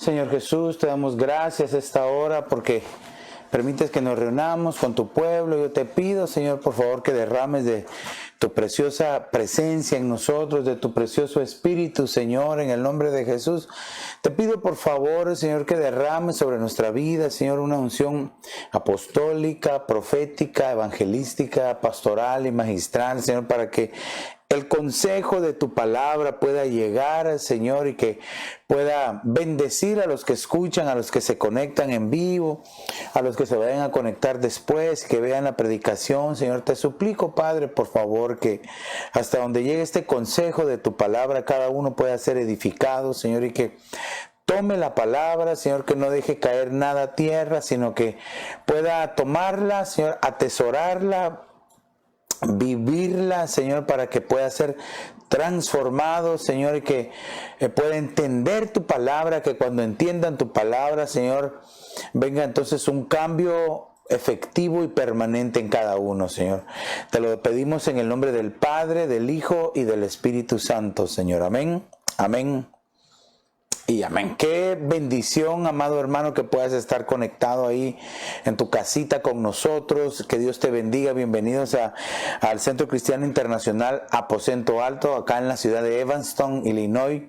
Señor Jesús, te damos gracias a esta hora porque permites que nos reunamos con tu pueblo. Yo te pido, Señor, por favor, que derrames de tu preciosa presencia en nosotros, de tu precioso Espíritu, Señor, en el nombre de Jesús. Te pido, por favor, Señor, que derrames sobre nuestra vida, Señor, una unción apostólica, profética, evangelística, pastoral y magistral, Señor, para que el consejo de tu palabra pueda llegar, Señor, y que pueda bendecir a los que escuchan, a los que se conectan en vivo, a los que se vayan a conectar después, que vean la predicación. Señor, te suplico, Padre, por favor, que hasta donde llegue este consejo de tu palabra, cada uno pueda ser edificado, Señor, y que tome la palabra, Señor, que no deje caer nada a tierra, sino que pueda tomarla, Señor, atesorarla, vivirla, Señor, para que pueda ser transformado, Señor, y que pueda entender tu palabra, que cuando entiendan tu palabra, Señor, venga entonces un cambio efectivo y permanente en cada uno, Señor. Te lo pedimos en el nombre del Padre, del Hijo y del Espíritu Santo, Señor. Amén, amén y amén. Qué bendición, amado hermano, que puedas estar conectado ahí en tu casita con nosotros. Que Dios te bendiga. Bienvenidos al Centro Cristiano Internacional Aposento Alto, acá en la ciudad de Evanston, Illinois.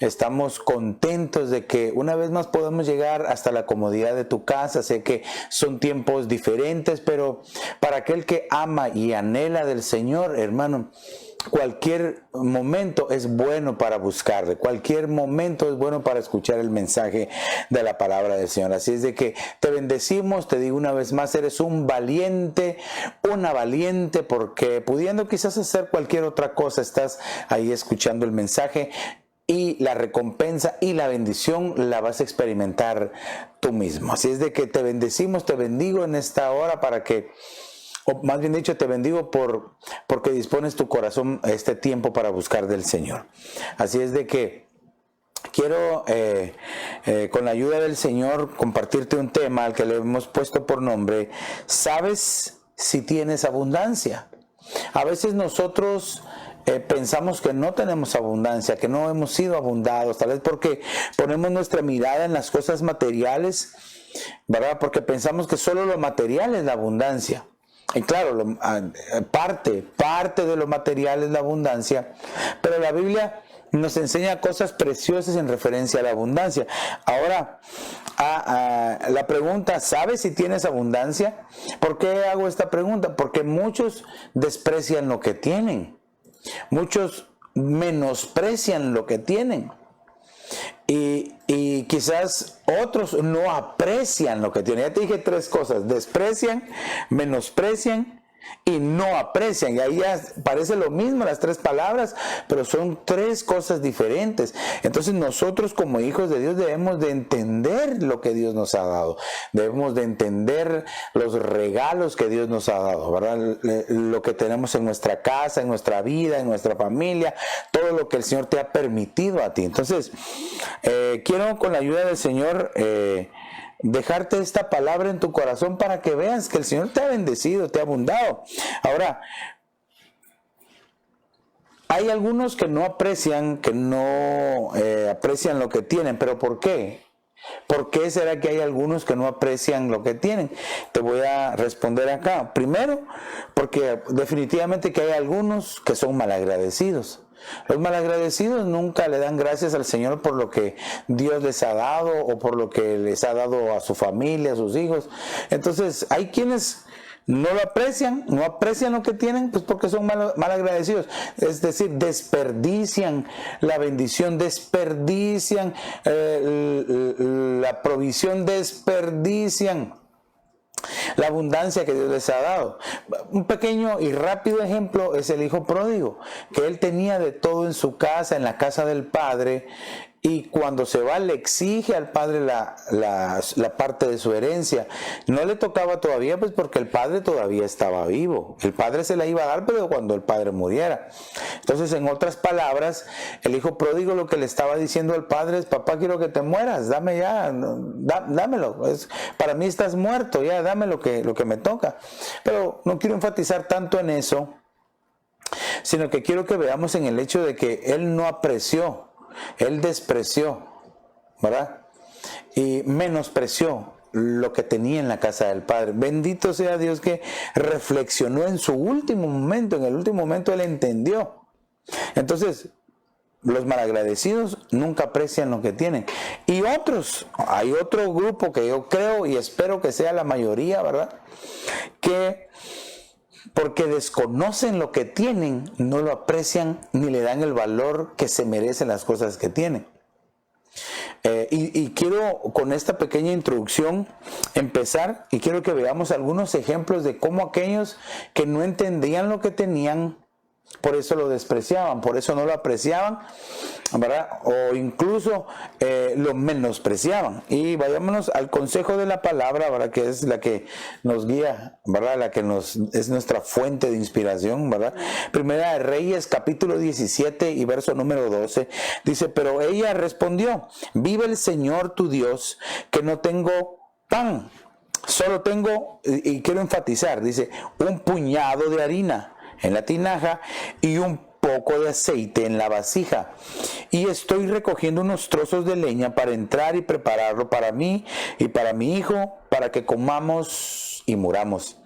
Estamos contentos de que una vez más podemos llegar hasta la comodidad de tu casa. Sé que son tiempos diferentes, pero para aquel que ama y anhela del Señor, hermano, cualquier momento es bueno para buscarle, cualquier momento es bueno para escuchar el mensaje de la palabra del Señor. Así es de que te bendecimos, te digo una vez más, eres un valiente, una valiente, porque pudiendo quizás hacer cualquier otra cosa, estás ahí escuchando el mensaje y la recompensa y la bendición la vas a experimentar tú mismo. Así es de que te bendigo en esta hora para que, o más bien dicho, te bendigo porque dispones tu corazón este tiempo para buscar del Señor. Así es de que quiero, con la ayuda del Señor, compartirte un tema al que le hemos puesto por nombre: ¿sabes si tienes abundancia? A veces nosotros pensamos que no tenemos abundancia, que no hemos sido abundados, tal vez porque ponemos nuestra mirada en las cosas materiales, ¿verdad? Porque pensamos que solo lo material es la abundancia. Y claro, parte de lo material es la abundancia, pero la Biblia nos enseña cosas preciosas en referencia a la abundancia. Ahora, la pregunta: ¿sabes si tienes abundancia? ¿Por qué hago esta pregunta? Porque muchos desprecian lo que tienen, muchos menosprecian lo que tienen. Y quizás otros no aprecian lo que tienen. Ya te dije tres cosas: desprecian, menosprecian y no aprecian. Y ahí ya parece lo mismo las tres palabras, pero son tres cosas diferentes. Entonces nosotros, como hijos de Dios, debemos de entender lo que Dios nos ha dado. Debemos de entender los regalos que Dios nos ha dado, ¿verdad? Lo que tenemos en nuestra casa, en nuestra vida, en nuestra familia, todo lo que el Señor te ha permitido a ti. Entonces, quiero, con la ayuda del Señor, dejarte esta palabra en tu corazón para que veas que el Señor te ha bendecido, te ha abundado. Ahora, hay algunos que no aprecian lo que tienen, pero ¿por qué? ¿Por qué será que hay algunos que no aprecian lo que tienen? Te voy a responder acá. Primero, porque definitivamente que hay algunos que son malagradecidos. Los malagradecidos nunca le dan gracias al Señor por lo que Dios les ha dado o por lo que les ha dado a su familia, a sus hijos. Entonces, hay quienes no lo aprecian, no aprecian lo que tienen, pues porque son malagradecidos. Es decir, desperdician la bendición, desperdician la provisión, desperdician la abundancia que Dios les ha dado. Un pequeño y rápido ejemplo es el hijo pródigo, que él tenía de todo en su casa, en la casa del padre, y cuando se va le exige al padre la parte de su herencia. No le tocaba todavía, pues porque el padre todavía estaba vivo. El padre se la iba a dar, pero cuando el padre muriera. Entonces, en otras palabras, el hijo pródigo lo que le estaba diciendo al padre es: papá, quiero que te mueras, dame ya, dámelo. Para mí estás muerto, ya dame lo que me toca. Pero no quiero enfatizar tanto en eso, sino que quiero que veamos en el hecho de que él no apreció, él despreció, ¿verdad? y menospreció lo que tenía en la casa del Padre. Bendito sea Dios que reflexionó en su último momento, en el último momento él entendió. Entonces, los malagradecidos nunca aprecian lo que tienen. Y otros, hay otro grupo que yo creo y espero que sea la mayoría, ¿verdad? Que porque desconocen lo que tienen, no lo aprecian ni le dan el valor que se merecen las cosas que tienen. Y quiero con esta pequeña introducción empezar y quiero que veamos algunos ejemplos de cómo aquellos que no entendían lo que tenían, por eso lo despreciaban, por eso no lo apreciaban, ¿verdad? O incluso lo menospreciaban. Y vayámonos al consejo de la palabra, ¿verdad? Que es la que nos guía, ¿verdad? La que es nuestra fuente de inspiración, ¿verdad? Primera de Reyes, capítulo 17 y verso número 12, dice, pero ella respondió, vive el Señor tu Dios, que no tengo pan, solo tengo, y quiero enfatizar, dice, un puñado de harina en la tinaja y un poco de aceite en la vasija, y estoy recogiendo unos trozos de leña para entrar y prepararlo para mí y para mi hijo, para que comamos y muramos.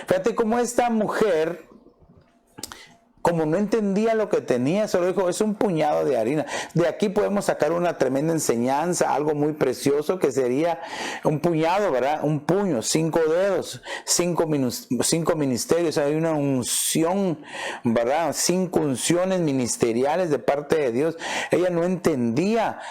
Fíjate cómo esta mujer, como no entendía lo que tenía, solo dijo, es un puñado de harina. De aquí podemos sacar una tremenda enseñanza, algo muy precioso que sería un puñado, ¿verdad? Un puño, 5 dedos, 5 ministerios. Hay una unción, ¿verdad? 5 unciones ministeriales de parte de Dios. Ella no entendía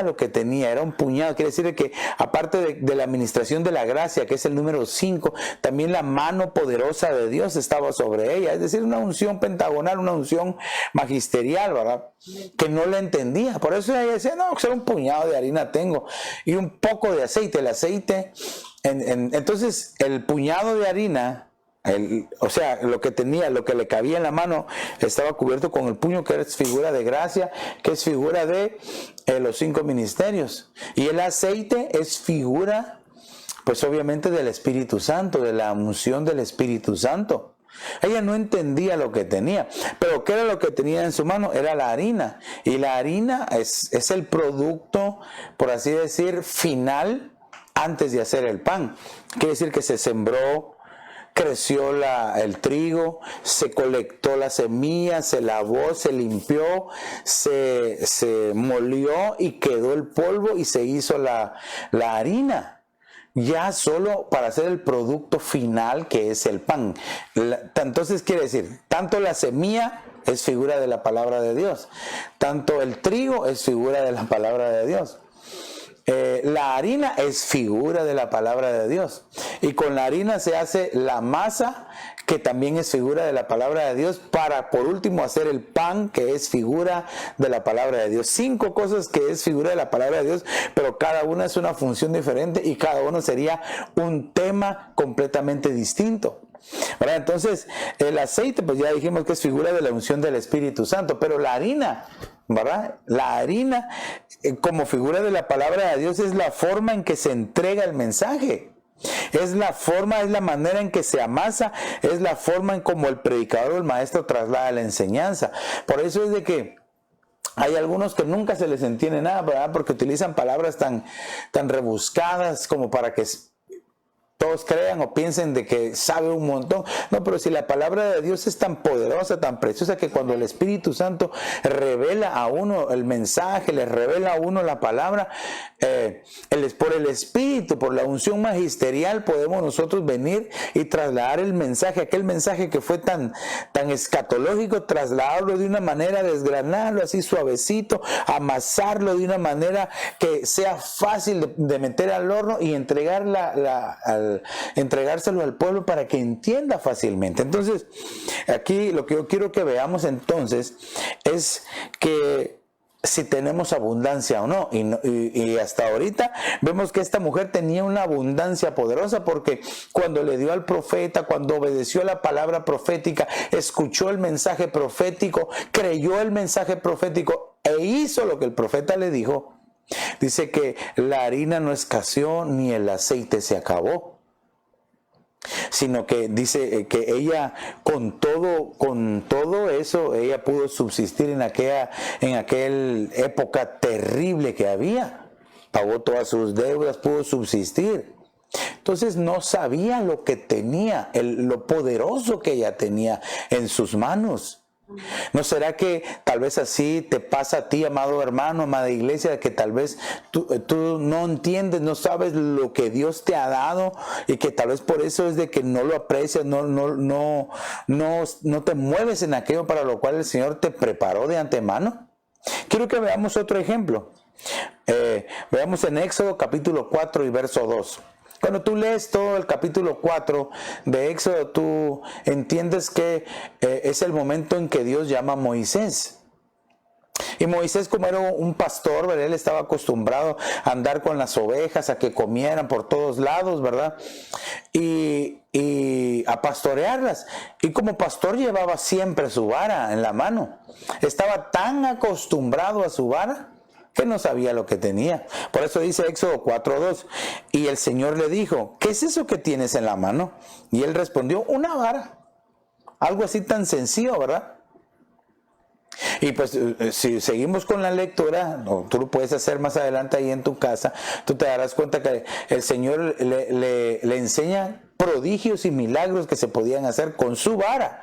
lo que tenía, era un puñado. Quiere decir que aparte de la administración de la gracia, que es el número 5, también la mano poderosa de Dios estaba sobre ella. Es decir, una unción pentagonal, una unción magisterial, ¿verdad? Que no la entendía. Por eso ella decía, no, solo un puñado de harina tengo y un poco de aceite. El aceite, entonces el puñado de harina, o sea, lo que tenía, lo que le cabía en la mano, estaba cubierto con el puño, que es figura de gracia, que es figura de los 5 ministerios. Y el aceite es figura, pues obviamente del Espíritu Santo, de la unción del Espíritu Santo. Ella no entendía lo que tenía, pero ¿qué era lo que tenía en su mano? Era la harina, y la harina es el producto, por así decir, final antes de hacer el pan. Quiere decir que se sembró, creció el trigo, se colectó la semilla, se lavó, se limpió, se molió y quedó el polvo y se hizo la harina. Ya solo para hacer el producto final, que es el pan. Entonces quiere decir, tanto la semilla es figura de la palabra de Dios, tanto el trigo es figura de la palabra de Dios. La harina es figura de la palabra de Dios, y con la harina se hace la masa, que también es figura de la palabra de Dios, para por último hacer el pan, que es figura de la palabra de Dios. 5 cosas que es figura de la palabra de Dios, pero cada una es una función diferente y cada uno sería un tema completamente distinto, ¿verdad? Entonces el aceite, pues ya dijimos que es figura de la unción del Espíritu Santo, pero la harina, ¿verdad? La harina, como figura de la palabra de Dios, es la forma en que se entrega el mensaje. Es la forma, es la manera en que se amasa, es la forma en como el predicador o el maestro traslada la enseñanza. Por eso es de que hay algunos que nunca se les entiende nada, ¿verdad? Porque utilizan palabras tan rebuscadas como para que todos crean o piensen de que sabe un montón. No, pero si la palabra de Dios es tan poderosa, tan preciosa, que cuando el Espíritu Santo revela a uno el mensaje, le revela a uno la palabra, por el Espíritu, por la unción magisterial, podemos nosotros venir y trasladar el mensaje, aquel mensaje que fue tan escatológico, trasladarlo de una manera, desgranarlo así suavecito, amasarlo de una manera que sea fácil de meter al horno y entregárselo al pueblo para que entienda fácilmente. Entonces, aquí lo que yo quiero que veamos entonces es que si tenemos abundancia o no. Y hasta ahorita vemos que esta mujer tenía una abundancia poderosa, porque cuando le dio al profeta, cuando obedeció la palabra profética, escuchó el mensaje profético, creyó el mensaje profético e hizo lo que el profeta le dijo, dice que la harina no escaseó ni el aceite se acabó, sino que dice que ella con todo eso ella pudo subsistir en aquella época terrible que había. pagó todas sus deudas, pudo subsistir. Entonces no sabía lo que tenía, lo poderoso que ella tenía en sus manos. ¿No será que tal vez así te pasa a ti, amado hermano, amada iglesia, que tal vez tú no entiendes, no sabes lo que Dios te ha dado y que tal vez por eso es de que no lo aprecias, no te mueves en aquello para lo cual el Señor te preparó de antemano? Quiero que veamos otro ejemplo. Veamos en Éxodo capítulo 4 y verso 2. Cuando tú lees todo el capítulo 4 de Éxodo, tú entiendes que es el momento en que Dios llama a Moisés. Y Moisés, como era un pastor, ¿verdad? Él estaba acostumbrado a andar con las ovejas, a que comieran por todos lados, ¿verdad? Y a pastorearlas. Y como pastor llevaba siempre su vara en la mano. Estaba tan acostumbrado a su vara que no sabía lo que tenía. Por eso dice Éxodo 4:2, y el Señor le dijo, ¿qué es eso que tienes en la mano? Y él respondió, una vara. Algo así tan sencillo, ¿verdad? Y pues si seguimos con la lectura, tú lo puedes hacer más adelante ahí en tu casa, tú te darás cuenta que el Señor le enseña prodigios y milagros que se podían hacer con su vara.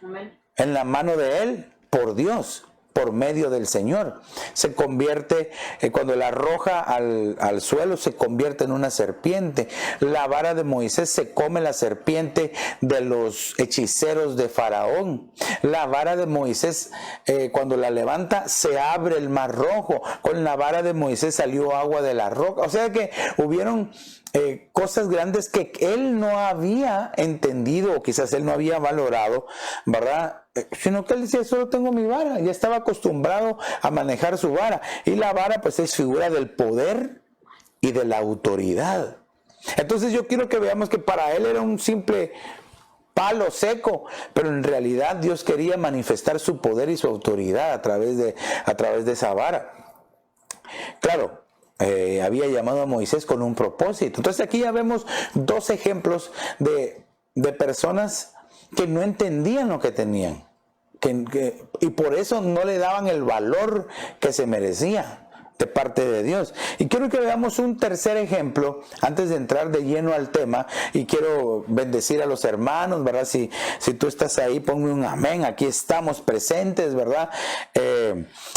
Amén. En la mano de él, por Dios, por medio del Señor. Se convierte, cuando la arroja al suelo, se convierte en una serpiente. La vara de Moisés se come la serpiente de los hechiceros de Faraón. La vara de Moisés, cuando la levanta, se abre el mar rojo. Con la vara de Moisés salió agua de la roca. O sea que hubieron cosas grandes que él no había entendido o quizás él no había valorado, ¿verdad? Sino que él decía, solo tengo mi vara. Ya estaba acostumbrado a manejar su vara. Y la vara pues es figura del poder y de la autoridad. Entonces yo quiero que veamos que para él era un simple palo seco, pero en realidad Dios quería manifestar su poder y su autoridad a través de esa vara. Claro, había llamado a Moisés con un propósito. Entonces aquí ya vemos dos ejemplos de personas que no entendían lo que tenían y por eso no le daban el valor que se merecía de parte de Dios. Y quiero que veamos un tercer ejemplo antes de entrar de lleno al tema, y quiero bendecir a los hermanos, ¿verdad? Si tú estás ahí, ponme un amén. Aquí estamos presentes, ¿verdad?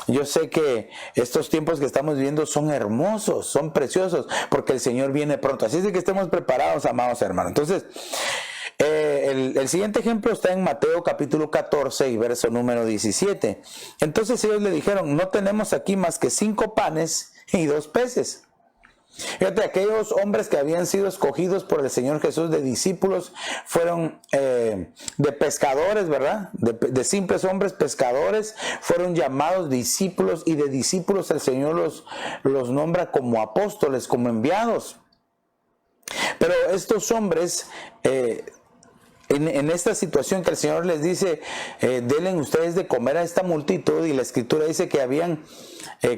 Yo sé que estos tiempos que estamos viviendo son hermosos, son preciosos, porque el Señor viene pronto. Así es de que estemos preparados, amados hermanos. Entonces, el siguiente ejemplo está en Mateo capítulo 14 y verso número 17. Entonces ellos le dijeron, no tenemos aquí más que 5 panes y 2 peces. Fíjate, aquellos hombres que habían sido escogidos por el Señor Jesús de discípulos fueron de pescadores, ¿verdad? De simples hombres pescadores, fueron llamados discípulos, y de discípulos el Señor los nombra como apóstoles, como enviados. Pero estos hombres, en esta situación que el Señor les dice, denle ustedes de comer a esta multitud, y la Escritura dice que habían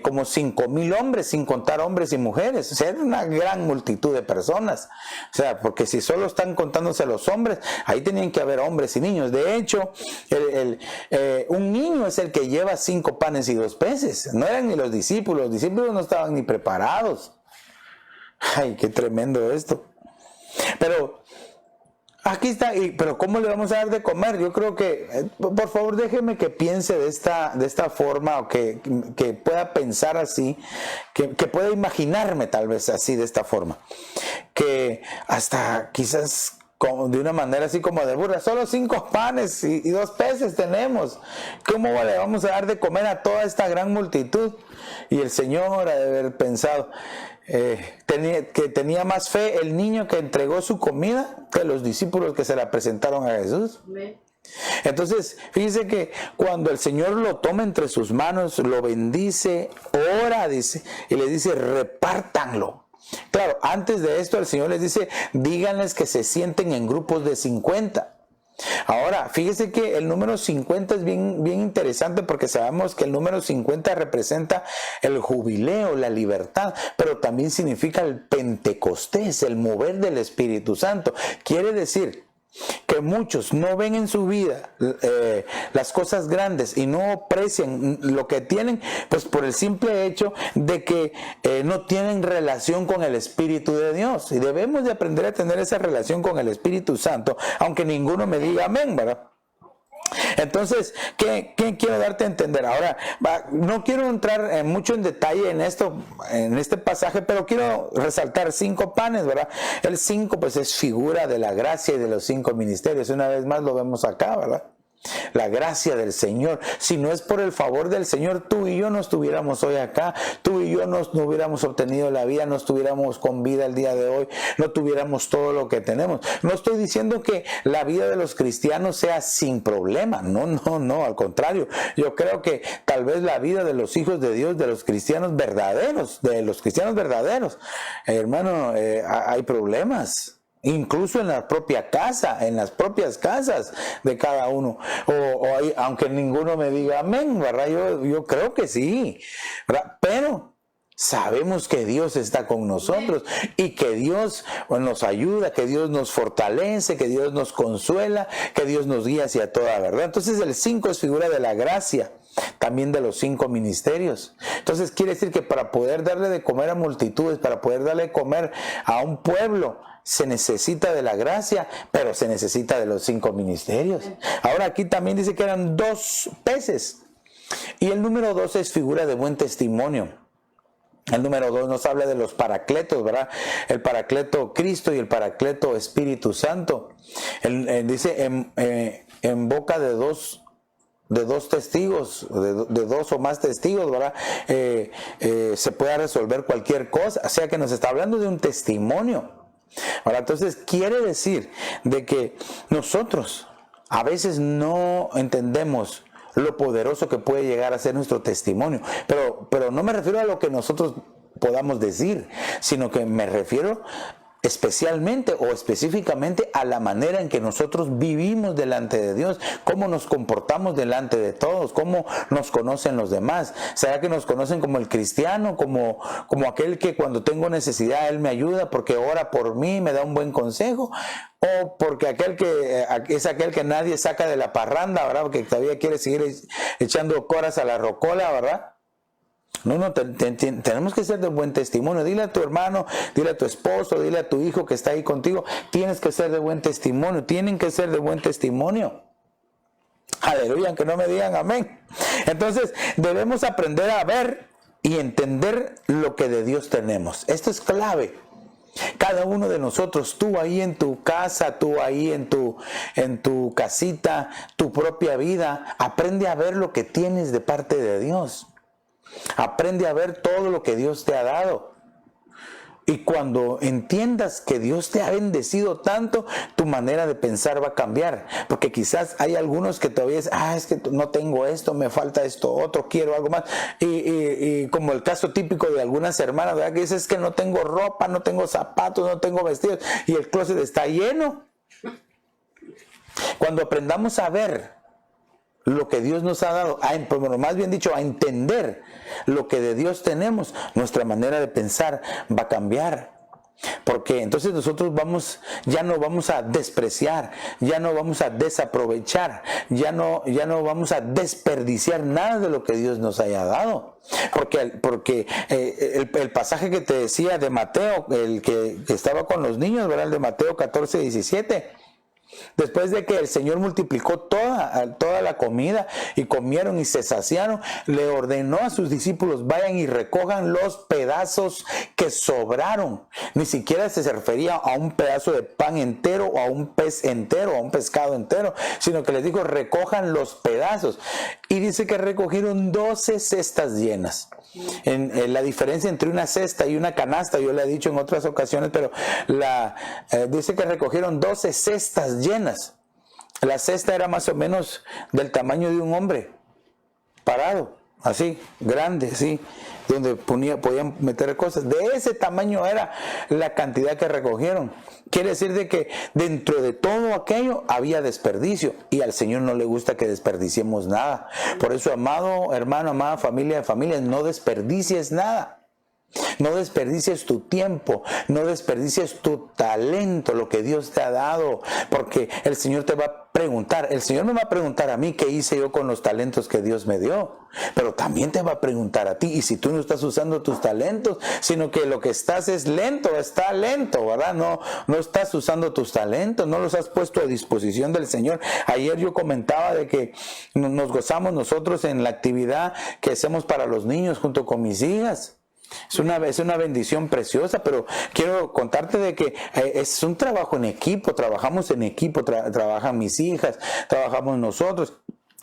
como 5,000 hombres, sin contar hombres y mujeres. O sea, era una gran multitud de personas. O sea, porque si solo están contándose los hombres, ahí tenían que haber hombres y niños. De hecho, un niño es el que lleva 5 panes y 2 peces. No eran ni los discípulos no estaban ni preparados. Ay, qué tremendo esto. Pero aquí está, pero ¿cómo le vamos a dar de comer? Yo creo que, por favor, déjeme que piense de esta forma, o que pueda pensar así, que pueda imaginarme tal vez así, de esta forma. Que hasta quizás de una manera así como de burla, solo 5 panes y 2 peces tenemos. ¿Cómo le vamos a dar de comer a toda esta gran multitud? Y el Señor ha de haber pensado, que tenía más fe el niño que entregó su comida que los discípulos que se la presentaron a Jesús. Entonces, fíjense que cuando el Señor lo toma entre sus manos, lo bendice, ora, dice, y le dice, repártanlo. Claro, antes de esto el Señor les dice, díganles que se sienten en grupos de 50. Ahora, fíjese que el número 50 es bien interesante, porque sabemos que el número 50 representa el jubileo, la libertad, pero también significa el Pentecostés, el mover del Espíritu Santo. Quiere decir que muchos no ven en su vida las cosas grandes y no aprecian lo que tienen, pues por el simple hecho de que no tienen relación con el Espíritu de Dios. Y debemos de aprender a tener esa relación con el Espíritu Santo, aunque ninguno me diga amén, ¿verdad? Entonces, ¿qué quiero darte a entender? Ahora, no quiero entrar mucho en detalle en esto, en este pasaje, pero quiero resaltar 5 panes, ¿verdad? El 5 pues es figura de la gracia y de los 5 ministerios. Una vez más lo vemos acá, ¿verdad? La gracia del Señor. Si no es por el favor del Señor, tú y yo no estuviéramos hoy acá, tú y yo no hubiéramos obtenido la vida, no estuviéramos con vida el día de hoy, no tuviéramos todo lo que tenemos. No estoy diciendo que la vida de los cristianos sea sin problema, no, al contrario. Yo creo que tal vez la vida de los hijos de Dios, de los cristianos verdaderos, hermano, hay problemas. Incluso en la propia casa, en las propias casas de cada uno. Aunque ninguno me diga amén, ¿verdad? Yo creo que sí, ¿verdad? Pero sabemos que Dios está con nosotros y que Dios nos ayuda, que Dios nos fortalece, que Dios nos consuela, que Dios nos guía hacia toda verdad. Entonces el 5 es figura de la gracia, también de los 5 ministerios. Entonces quiere decir que para poder darle de comer a multitudes, para poder darle de comer a un pueblo, se necesita de la gracia, pero se necesita de los 5 ministerios. Ahora aquí también dice que eran 2 peces. Y el número 2 es figura de buen testimonio. El número 2 nos habla de los paracletos, ¿verdad? El paracleto Cristo y el paracleto Espíritu Santo. Dice en boca de dos testigos, de 2 o más testigos, ¿verdad? Se puede resolver cualquier cosa. O sea que nos está hablando de un testimonio. Ahora, entonces quiere decir de que nosotros a veces no entendemos lo poderoso que puede llegar a ser nuestro testimonio, pero no me refiero a lo que nosotros podamos decir, sino que me refiero especialmente o específicamente a la manera en que nosotros vivimos delante de Dios, cómo nos comportamos delante de todos, cómo nos conocen los demás. ¿Será que nos conocen como el cristiano, como aquel que cuando tengo necesidad Él me ayuda porque ora por mí, me da un buen consejo? O porque aquel que nadie saca de la parranda, ¿verdad? Porque todavía quiere seguir echando coras a la rocola, ¿verdad? No, tenemos que ser de buen testimonio. Dile a tu hermano, dile a tu esposo, dile a tu hijo que está ahí contigo, tienes que ser de buen testimonio, tienen que ser de buen testimonio. Aleluya, aunque no me digan amén. Entonces, debemos aprender a ver y entender lo que de Dios tenemos. Esto es clave. Cada uno de nosotros, tú ahí en tu casa, tú ahí en tu casita, tu propia vida, aprende a ver lo que tienes de parte de Dios. Aprende a ver todo lo que Dios te ha dado. Y cuando entiendas que Dios te ha bendecido tanto, tu manera de pensar va a cambiar. Porque quizás hay algunos que todavía dicen, es que no tengo esto, me falta esto otro, quiero algo más. Y como el caso típico de algunas hermanas, ¿verdad? Que dicen, es que no tengo ropa, no tengo zapatos, no tengo vestidos. Y el closet está lleno. Cuando aprendamos a ver lo que Dios nos ha dado, más bien dicho, a entender lo que de Dios tenemos, nuestra manera de pensar va a cambiar. Porque entonces nosotros ya no vamos a despreciar, ya no vamos a desaprovechar, ya no vamos a desperdiciar nada de lo que Dios nos haya dado. Porque el pasaje que te decía de Mateo, el que estaba con los niños, ¿verdad? El de Mateo 14:17. Después de que el Señor multiplicó toda la comida y comieron y se saciaron, le ordenó a sus discípulos, vayan y recojan los pedazos que sobraron. Ni siquiera se refería a un pedazo de pan entero o a un pez entero o a un pescado entero, sino que les dijo, recojan los pedazos. Y dice que recogieron 12 cestas llenas. En la diferencia entre una cesta y una canasta, yo le he dicho en otras ocasiones, pero dice que recogieron 12 cestas llenas. La cesta era más o menos del tamaño de un hombre parado, así, grande, así, donde podían meter cosas. De ese tamaño era la cantidad que recogieron. Quiere decir de que dentro de todo aquello había desperdicio, y al Señor no le gusta que desperdiciemos nada. Por eso, amado hermano, amada familia de familias, no desperdicies nada. No desperdicies tu tiempo, no desperdicies tu talento, lo que Dios te ha dado, porque el Señor te va a preguntar, el Señor me va a preguntar a mí qué hice yo con los talentos que Dios me dio, pero también te va a preguntar a ti, y si tú no estás usando tus talentos, sino que lo que estás es lento, está lento, ¿verdad? No estás usando tus talentos, no los has puesto a disposición del Señor. Ayer yo comentaba de que nos gozamos nosotros en la actividad que hacemos para los niños junto con mis hijas. Es una bendición preciosa, pero quiero contarte de que es un trabajo en equipo, trabajamos en equipo, trabajan mis hijas, trabajamos nosotros.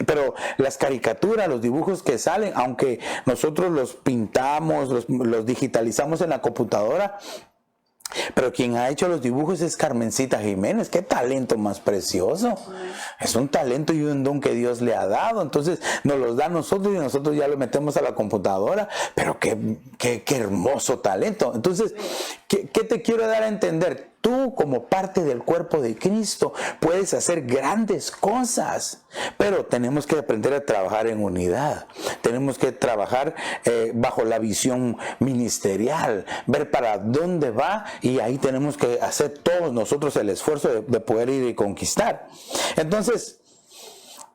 Pero las caricaturas, los dibujos que salen, aunque nosotros los pintamos, los digitalizamos en la computadora, pero quien ha hecho los dibujos es Carmencita Jiménez. ¡Qué talento más precioso! Es un talento y un don que Dios le ha dado. Entonces nos los da a nosotros y nosotros ya lo metemos a la computadora. Pero qué hermoso talento. Entonces, ¿qué te quiero dar a entender? Tú, como parte del cuerpo de Cristo, puedes hacer grandes cosas, pero tenemos que aprender a trabajar en unidad. Tenemos que trabajar bajo la visión ministerial, ver para dónde va, y ahí tenemos que hacer todos nosotros el esfuerzo de poder ir y conquistar. Entonces,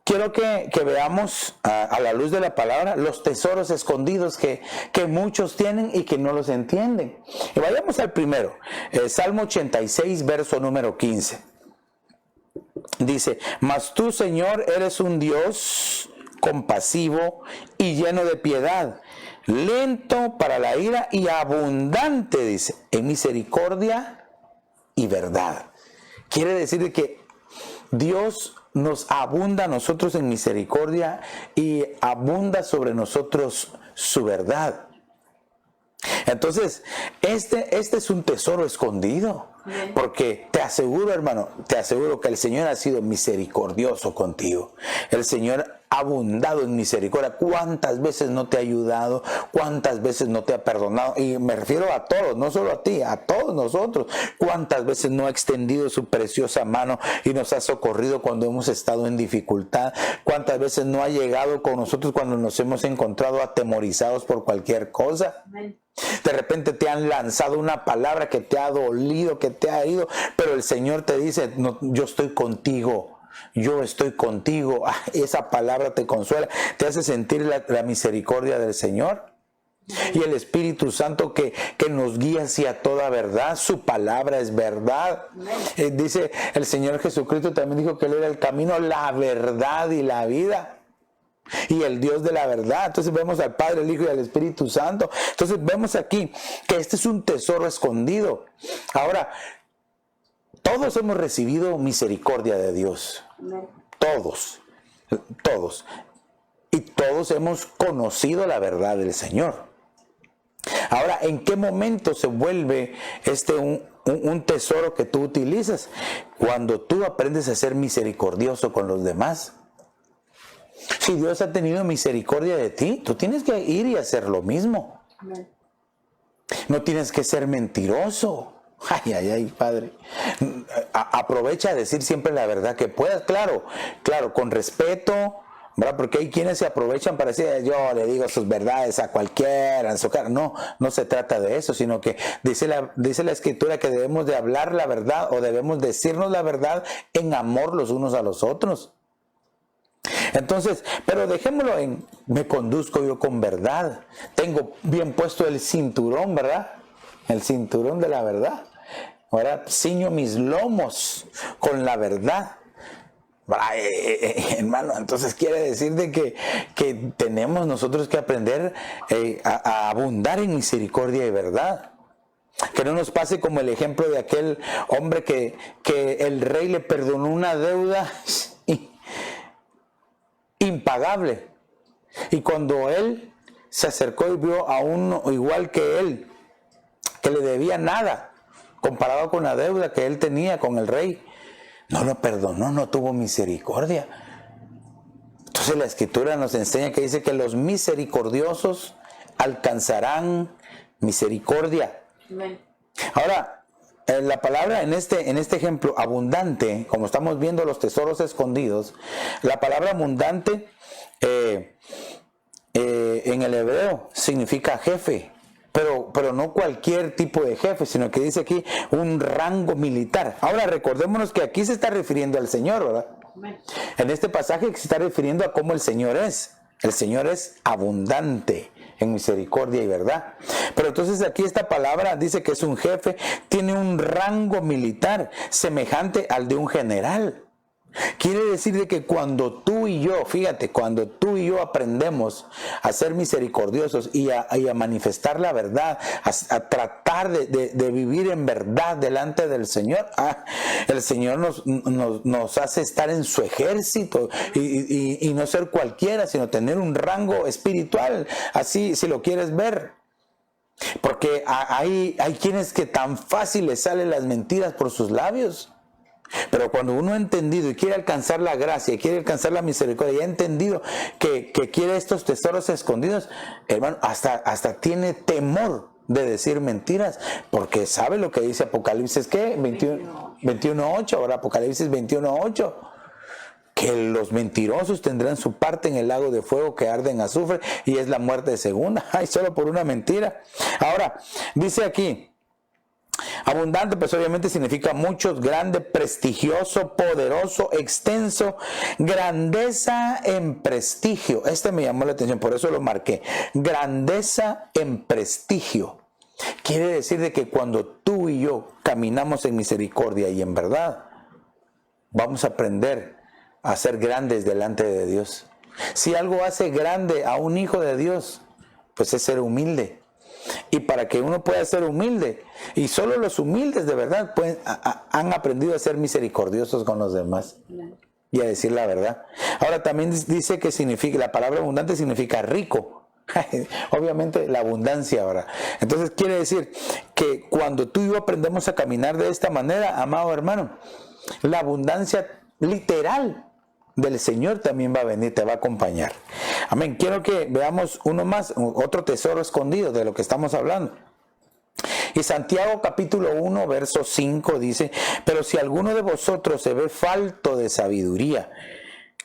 quiero que veamos a la luz de la palabra los tesoros escondidos que muchos tienen y que no los entienden. Y vayamos al primero, Salmo 86, verso número 15. Dice: mas tú, Señor, eres un Dios compasivo y lleno de piedad, lento para la ira y abundante, dice, en misericordia y verdad. Quiere decir que Dios nos abunda a nosotros en misericordia y abunda sobre nosotros su verdad. Entonces, este es un tesoro escondido, porque te aseguro, hermano, te aseguro que el Señor ha sido misericordioso contigo. El Señor ha abundado en misericordia. ¿Cuántas veces no te ha ayudado? ¿Cuántas veces no te ha perdonado? Y me refiero a todos, no solo a ti, a todos nosotros. ¿Cuántas veces no ha extendido su preciosa mano y nos ha socorrido cuando hemos estado en dificultad? ¿Cuántas veces no ha llegado con nosotros cuando nos hemos encontrado atemorizados por cualquier cosa? Amén. De repente te han lanzado una palabra que te ha dolido, que te ha herido, pero el Señor te dice: no, yo estoy contigo, yo estoy contigo. Esa palabra te consuela, te hace sentir la misericordia del Señor. Y el Espíritu Santo que nos guía hacia toda verdad. Su palabra es verdad. Dice el Señor Jesucristo, también dijo que Él era el camino, la verdad y la vida, y el Dios de la verdad. Entonces vemos al Padre, el Hijo y al Espíritu Santo. Entonces vemos aquí que este es un tesoro escondido. Ahora, todos hemos recibido misericordia de Dios. Todos. Y todos hemos conocido la verdad del Señor. Ahora, ¿en qué momento se vuelve un tesoro que tú utilizas? Cuando tú aprendes a ser misericordioso con los demás. Si Dios ha tenido misericordia de ti, tú tienes que ir y hacer lo mismo. Amén. No tienes que ser mentiroso. Ay, Padre. Aprovecha a decir siempre la verdad que puedas. Claro, con respeto, ¿verdad? Porque hay quienes se aprovechan para decir: yo le digo sus verdades a cualquiera en su cara. No se trata de eso, sino que dice la Escritura que debemos de hablar la verdad, o debemos decirnos la verdad en amor los unos a los otros. Entonces, pero dejémoslo en: me conduzco yo con verdad, tengo bien puesto el cinturón, ¿verdad? El cinturón de la verdad. Ahora ciño mis lomos con la verdad. Hermano, entonces quiere decir de que tenemos nosotros que aprender a abundar en misericordia y verdad. Que no nos pase como el ejemplo de aquel hombre que el rey le perdonó una deuda impagable, y cuando él se acercó y vio a uno igual que él, que le debía nada comparado con la deuda que él tenía con el rey, no lo perdonó, no tuvo misericordia. Entonces la Escritura nos enseña que dice que los misericordiosos alcanzarán misericordia. Amén. Ahora, la palabra en este ejemplo, abundante, como estamos viendo los tesoros escondidos, la palabra abundante en el hebreo significa jefe, pero pero no cualquier tipo de jefe, sino que dice aquí un rango militar. Ahora recordémonos que aquí se está refiriendo al Señor, ¿verdad? En este pasaje se está refiriendo a cómo el Señor es. El Señor es abundante en misericordia y verdad. Pero entonces aquí esta palabra dice que es un jefe, tiene un rango militar semejante al de un general. Quiere decir de que cuando tú y yo, fíjate, cuando tú y yo aprendemos a ser misericordiosos y a manifestar la verdad, a tratar de vivir en verdad delante del Señor, el Señor nos hace estar en su ejército y no ser cualquiera, sino tener un rango espiritual, así si lo quieres ver. Porque hay quienes que tan fácil les salen las mentiras por sus labios. Pero cuando uno ha entendido y quiere alcanzar la gracia y quiere alcanzar la misericordia y ha entendido que quiere estos tesoros escondidos, hermano, hasta tiene temor de decir mentiras, porque sabe lo que dice Apocalipsis, ¿qué? 21:8, ahora Apocalipsis 21:8. Que los mentirosos tendrán su parte en el lago de fuego que arde en azufre, y es la muerte de segunda. Ay, solo por una mentira. Ahora, dice aquí, abundante, pues obviamente significa mucho, grande, prestigioso, poderoso, extenso, grandeza en prestigio. Este me llamó la atención, por eso lo marqué. Grandeza en prestigio. Quiere decir de que cuando tú y yo caminamos en misericordia y en verdad, vamos a aprender a ser grandes delante de Dios. Si algo hace grande a un hijo de Dios, pues es ser humilde. Y para que uno pueda ser humilde, y solo los humildes de verdad han aprendido a ser misericordiosos con los demás y a decir la verdad. Ahora también dice que significa, la palabra abundante significa rico. Obviamente la abundancia ahora. Entonces quiere decir que cuando tú y yo aprendemos a caminar de esta manera, amado hermano, la abundancia literal del Señor también va a venir, te va a acompañar. Amén. Quiero que veamos uno más, otro tesoro escondido de lo que estamos hablando. Y Santiago capítulo 1, verso 5 dice: pero si alguno de vosotros se ve falto de sabiduría,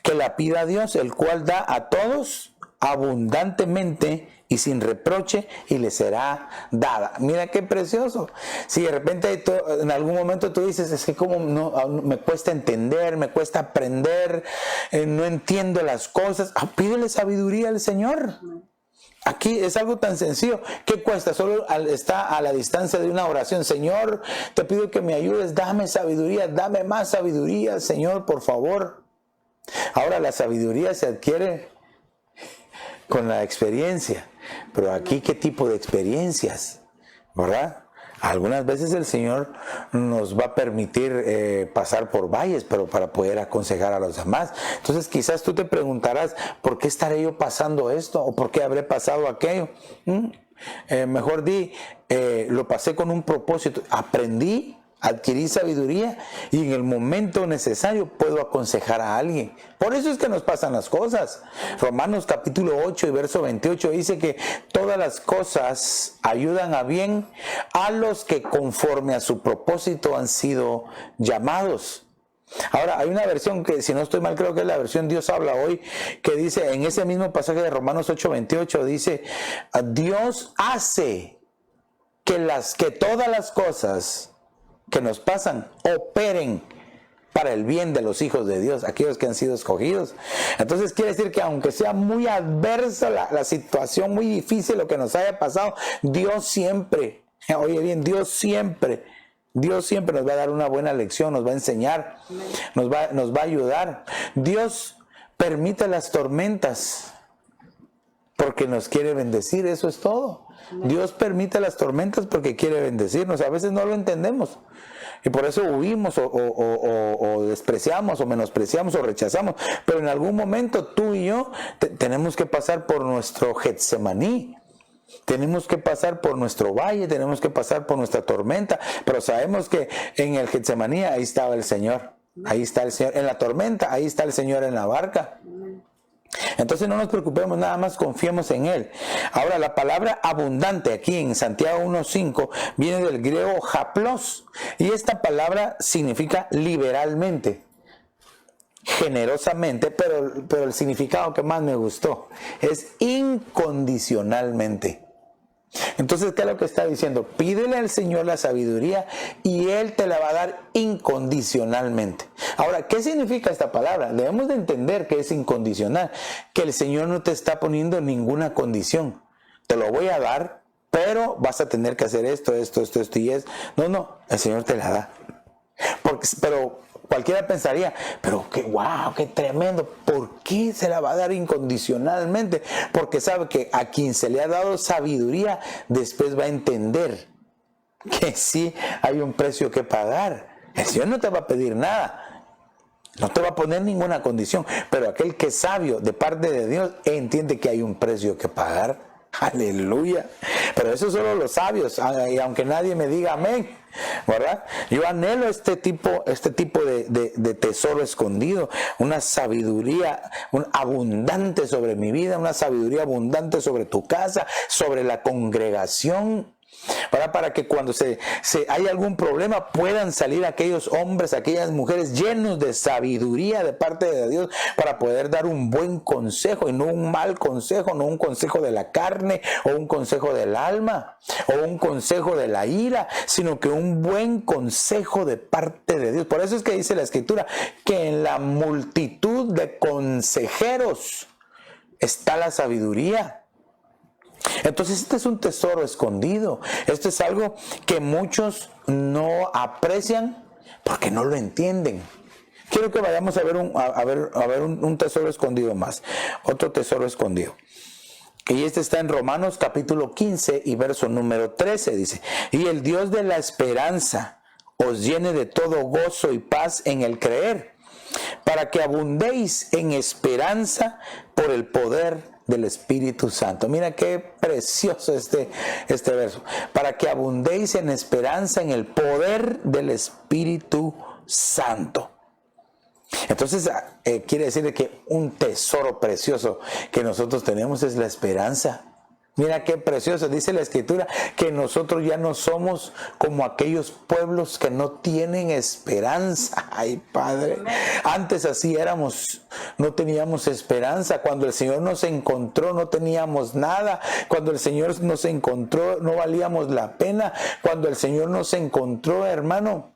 que la pida a Dios, el cual da a todos abundantemente y sin reproche, y le será dada. Mira qué precioso. Si de repente en algún momento tú dices, es que como no, me cuesta entender, me cuesta aprender, no entiendo las cosas, pídele sabiduría al Señor. Aquí es algo tan sencillo. ¿Qué cuesta? Solo está a la distancia de una oración. Señor, te pido que me ayudes, dame sabiduría, dame más sabiduría, Señor, por favor. Ahora la sabiduría se adquiere con la experiencia. Pero aquí, ¿qué tipo de experiencias? ¿Verdad? Algunas veces el Señor nos va a permitir pasar por valles, pero para poder aconsejar a los demás. Entonces quizás tú te preguntarás, ¿por qué estaré yo pasando esto? ¿O por qué habré pasado aquello? Mejor lo pasé con un propósito. Aprendí, adquirí sabiduría y en el momento necesario puedo aconsejar a alguien. Por eso es que nos pasan las cosas. Romanos capítulo 8 y verso 28 dice que todas las cosas ayudan a bien a los que conforme a su propósito han sido llamados. Ahora, hay una versión que, si no estoy mal, creo que es la versión Dios habla hoy, que dice, en ese mismo pasaje de Romanos 8:28, dice, Dios hace que todas las cosas que nos pasan operen para el bien de los hijos de Dios, aquellos que han sido escogidos. Entonces quiere decir que aunque sea muy adversa la situación, muy difícil lo que nos haya pasado, Dios siempre, oye bien, Dios siempre nos va a dar una buena lección, nos va a enseñar, nos va a ayudar. Dios permite las tormentas porque nos quiere bendecir, eso es todo. Dios permite las tormentas porque quiere bendecirnos. A veces no lo entendemos y por eso huimos o despreciamos o menospreciamos o rechazamos. Pero en algún momento tú y yo tenemos que pasar por nuestro Getsemaní. Tenemos que pasar por nuestro valle, tenemos que pasar por nuestra tormenta, pero sabemos que en el Getsemaní ahí estaba el Señor. Ahí está el Señor. En la tormenta, ahí está el Señor en la barca. Entonces no nos preocupemos, nada más confiemos en Él. Ahora, la palabra abundante aquí en Santiago 1:5 viene del griego haplos, y esta palabra significa liberalmente, generosamente, pero el significado que más me gustó es incondicionalmente. Entonces, ¿qué es lo que está diciendo? Pídele al Señor la sabiduría y Él te la va a dar incondicionalmente. Ahora, ¿qué significa esta palabra? Debemos de entender que es incondicional, que el Señor no te está poniendo ninguna condición. Te lo voy a dar, pero vas a tener que hacer esto y esto. No, el Señor te la da. Pero cualquiera pensaría, pero qué wow, qué tremendo, ¿por qué se la va a dar incondicionalmente? Porque sabe que a quien se le ha dado sabiduría, después va a entender que sí hay un precio que pagar. El Señor no te va a pedir nada, no te va a poner ninguna condición, pero aquel que es sabio de parte de Dios entiende que hay un precio que pagar. Aleluya. Pero eso solo los sabios, y aunque nadie me diga amén, ¿verdad? Yo anhelo este tipo de tesoro escondido, una sabiduría abundante sobre mi vida, una sabiduría abundante sobre tu casa, sobre la congregación, para que cuando hay algún problema puedan salir aquellos hombres, aquellas mujeres llenos de sabiduría de parte de Dios para poder dar un buen consejo y no un mal consejo, no un consejo de la carne o un consejo del alma o un consejo de la ira, sino que un buen consejo de parte de Dios. Por eso es que dice la Escritura que en la multitud de consejeros está la sabiduría. Entonces este es un tesoro escondido. Esto es algo que muchos no aprecian porque no lo entienden. Quiero que vayamos a ver un tesoro escondido más. Otro tesoro escondido. Y este está en Romanos capítulo 15 y verso número 13. Dice, y el Dios de la esperanza os llene de todo gozo y paz en el creer, para que abundéis en esperanza por el poder del Espíritu Santo. Mira qué precioso este verso. Para que abundéis en esperanza en el poder del Espíritu Santo. Entonces quiere decir que un tesoro precioso que nosotros tenemos es la esperanza. Mira qué precioso, dice la Escritura, que nosotros ya no somos como aquellos pueblos que no tienen esperanza. Ay, Padre, antes así éramos, no teníamos esperanza. Cuando el Señor nos encontró no teníamos nada. Cuando el Señor nos encontró no valíamos la pena. Cuando el Señor nos encontró, hermano,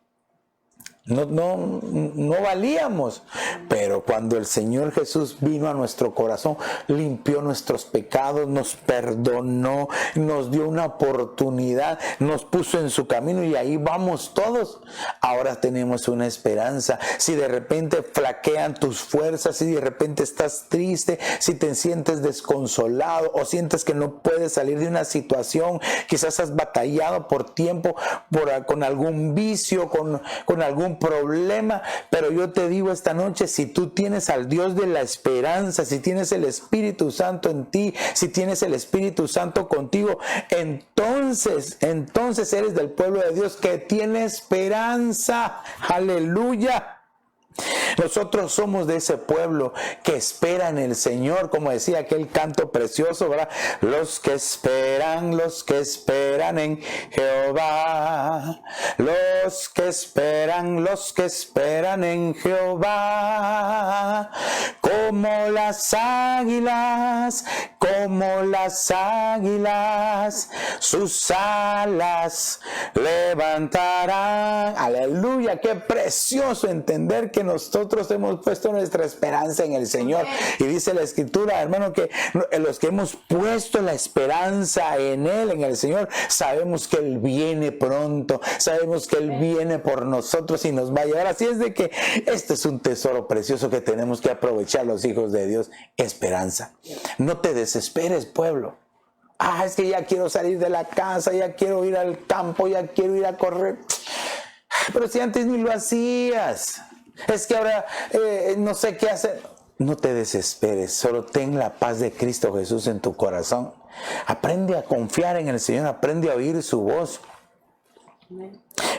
no valíamos, pero cuando el Señor Jesús vino a nuestro corazón, limpió nuestros pecados, nos perdonó, nos dio una oportunidad, nos puso en su camino y ahí vamos todos. Ahora tenemos una esperanza. Si de repente flaquean tus fuerzas, si de repente estás triste, si te sientes desconsolado o sientes que no puedes salir de una situación, quizás has batallado por tiempo con algún vicio, con algún problema, pero yo te digo esta noche, si tú tienes al Dios de la esperanza, si tienes el Espíritu Santo en ti, si tienes el Espíritu Santo contigo, entonces eres del pueblo de Dios que tiene esperanza. Aleluya. Nosotros somos de ese pueblo que espera en el Señor, como decía aquel canto precioso, ¿verdad? Los que esperan en Jehová, los que esperan en Jehová, como las águilas, sus alas levantarán. Aleluya, qué precioso entender que nosotros hemos puesto nuestra esperanza en el Señor. Y dice la Escritura, hermano, que los que hemos puesto la esperanza en Él, en el Señor, sabemos que Él viene pronto, sabemos que Él viene por nosotros y nos va a llevar. Así es de que este es un tesoro precioso que tenemos que aprovechar los hijos de Dios. Esperanza. No te desesperes, pueblo. Es que ya quiero salir de la casa, ya quiero ir al campo, ya quiero ir a correr. Pero si antes ni lo hacías. Es que ahora no sé qué hacer. No te desesperes, solo ten la paz de Cristo Jesús en tu corazón. Aprende a confiar en el Señor, aprende a oír su voz.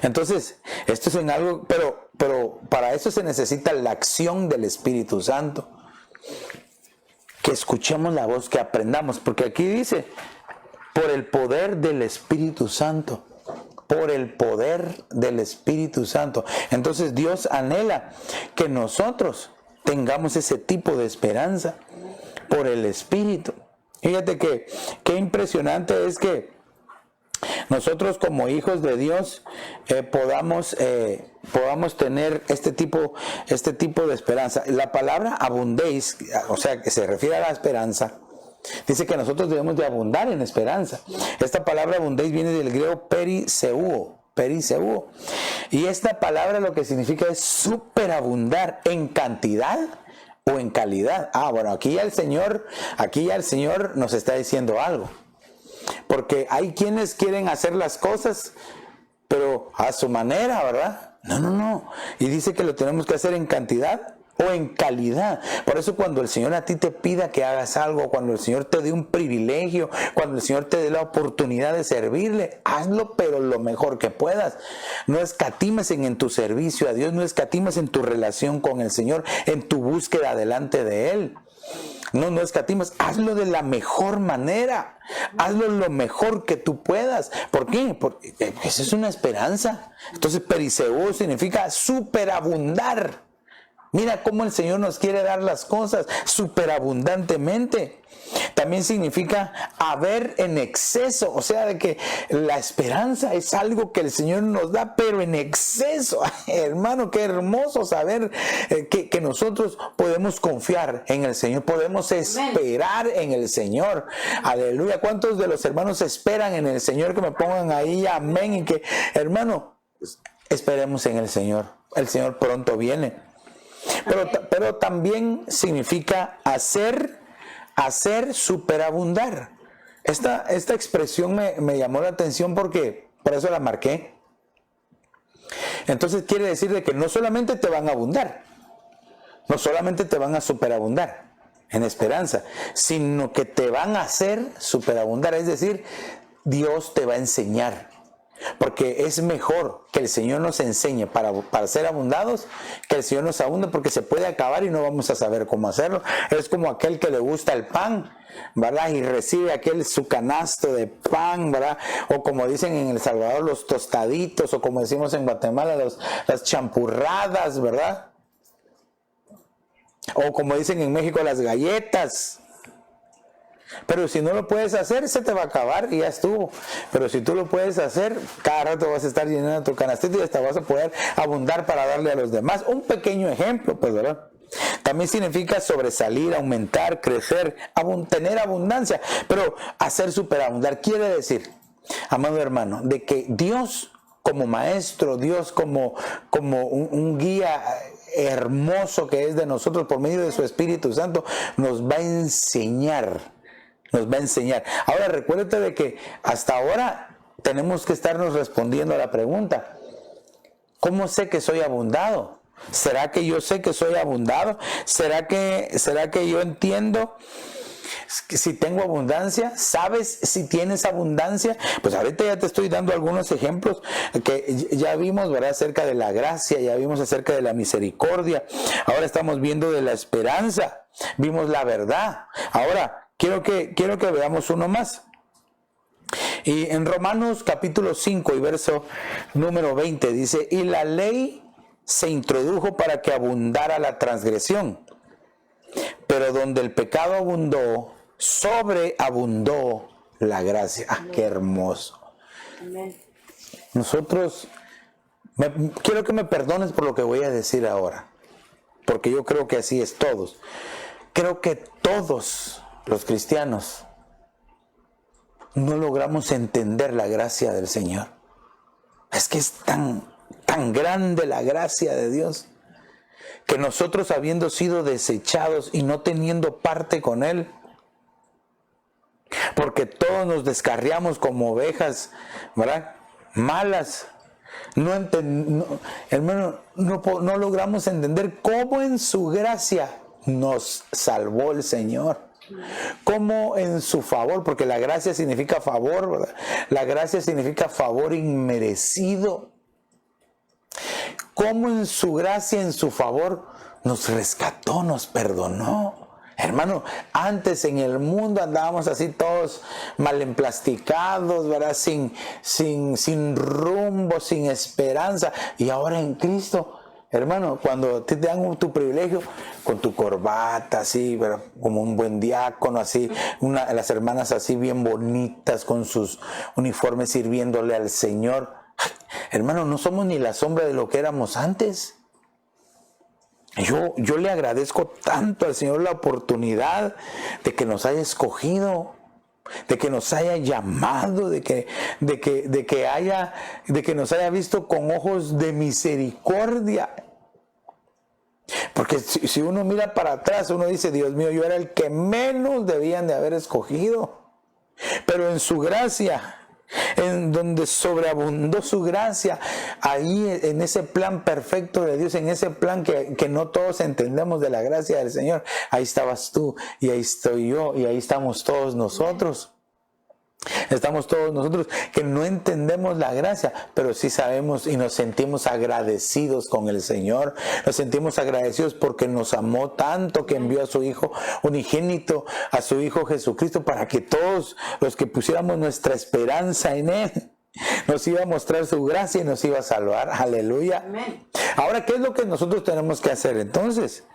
Entonces, esto es en algo, pero para eso se necesita la acción del Espíritu Santo. Que escuchemos la voz, que aprendamos, porque aquí dice, por el poder del Espíritu Santo. Por el poder del Espíritu Santo. Entonces Dios anhela que nosotros tengamos ese tipo de esperanza por el Espíritu. Fíjate que qué impresionante es que nosotros como hijos de Dios podamos tener este tipo de esperanza. La palabra abundéis, o sea, que se refiere a la esperanza, dice que nosotros debemos de abundar en esperanza. Esta palabra abundéis viene del griego periseuo. Y esta palabra lo que significa es superabundar en cantidad o en calidad. Bueno, aquí ya el Señor nos está diciendo algo. Porque hay quienes quieren hacer las cosas, pero a su manera, ¿verdad? No. Y dice que lo tenemos que hacer en cantidad o en calidad. Por eso cuando el Señor a ti te pida que hagas algo, cuando el Señor te dé un privilegio, cuando el Señor te dé la oportunidad de servirle, hazlo pero lo mejor que puedas. No escatimes en tu servicio a Dios, no escatimes en tu relación con el Señor, en tu búsqueda delante de Él. No escatimes, hazlo de la mejor manera, hazlo lo mejor que tú puedas. ¿Por qué? Porque esa es una esperanza. Entonces periseuo significa superabundar. Mira cómo el Señor nos quiere dar las cosas superabundantemente. También significa haber en exceso, o sea, de que la esperanza es algo que el Señor nos da, pero en exceso. Hermano, qué hermoso saber que nosotros podemos confiar en el Señor, podemos esperar en el Señor. Aleluya. ¿Cuántos de los hermanos esperan en el Señor? Que me pongan ahí amén. Y que, hermano, esperemos en el Señor. El Señor pronto viene. Pero también significa hacer superabundar. Esta expresión me llamó la atención porque por eso la marqué. Entonces quiere decir de que no solamente te van a abundar, no solamente te van a superabundar en esperanza, sino que te van a hacer superabundar. Es decir, Dios te va a enseñar. Porque es mejor que el Señor nos enseñe para ser abundados, que el Señor nos abunde, porque se puede acabar y no vamos a saber cómo hacerlo. Es como aquel que le gusta el pan, ¿verdad? Y recibe su canasto de pan, ¿verdad? O como dicen en El Salvador, los tostaditos, o como decimos en Guatemala, las champurradas, ¿verdad? O como dicen en México, las galletas. Pero si no lo puedes hacer, se te va a acabar y ya estuvo. Pero si tú lo puedes hacer, cada rato vas a estar llenando tu canastito y hasta vas a poder abundar para darle a los demás. Un pequeño ejemplo, pues, ¿verdad? También significa sobresalir, aumentar, crecer, tener abundancia. Pero hacer superabundar quiere decir, amado hermano, de que Dios como maestro, Dios como un guía hermoso que es de nosotros por medio de su Espíritu Santo, nos va a enseñar. Ahora recuérdate de que hasta ahora tenemos que estarnos respondiendo a la pregunta: ¿cómo sé que soy abundado? ¿Será que yo sé que soy abundado? ¿Será que yo entiendo si tengo abundancia? ¿Sabes si tienes abundancia? Pues ahorita ya te estoy dando algunos ejemplos que ya vimos, ¿verdad? Acerca de la gracia, ya vimos acerca de la misericordia. Ahora estamos viendo de la esperanza. Vimos la verdad. Ahora quiero que veamos uno más. Y en Romanos capítulo 5 y verso número 20 dice: y la ley se introdujo para que abundara la transgresión, pero donde el pecado abundó, sobreabundó la gracia. ¡Qué hermoso! Nosotros, quiero que me perdones por lo que voy a decir ahora, porque yo creo que así es todos. Creo que todos los cristianos no logramos entender la gracia del Señor. Es que es tan grande la gracia de Dios, que nosotros, habiendo sido desechados y no teniendo parte con Él, porque todos nos descarriamos como ovejas, ¿verdad? Malas. Hermano, no logramos entender cómo en su gracia nos salvó el Señor. Cómo en su favor, porque la gracia significa favor, ¿verdad? La gracia significa favor inmerecido. Cómo en su gracia, en su favor, nos rescató, nos perdonó. Hermano, antes en el mundo andábamos así todos mal emplasticados, ¿verdad? Sin rumbo, sin esperanza. Y ahora en Cristo, hermano, cuando te dan tu privilegio, con tu corbata así, pero como un buen diácono así, las hermanas así bien bonitas con sus uniformes sirviéndole al Señor. Hermano, no somos ni la sombra de lo que éramos antes. Yo le agradezco tanto al Señor la oportunidad de que nos haya escogido, de que nos haya llamado, de que nos haya visto con ojos de misericordia. Porque si uno mira para atrás, uno dice, Dios mío, yo era el que menos debían de haber escogido. Pero en su gracia, en donde sobreabundó su gracia, ahí en ese plan perfecto de Dios, en ese plan que no todos entendemos de la gracia del Señor, ahí estabas tú y ahí estoy yo y ahí estamos todos nosotros. Estamos todos nosotros que no entendemos la gracia, pero sí sabemos y nos sentimos agradecidos con el Señor. Nos sentimos agradecidos porque nos amó tanto que envió a su Hijo unigénito, a su Hijo Jesucristo, para que todos los que pusiéramos nuestra esperanza en Él, nos iba a mostrar su gracia y nos iba a salvar. Aleluya. Amén. Ahora, ¿qué es lo que nosotros tenemos que hacer entonces?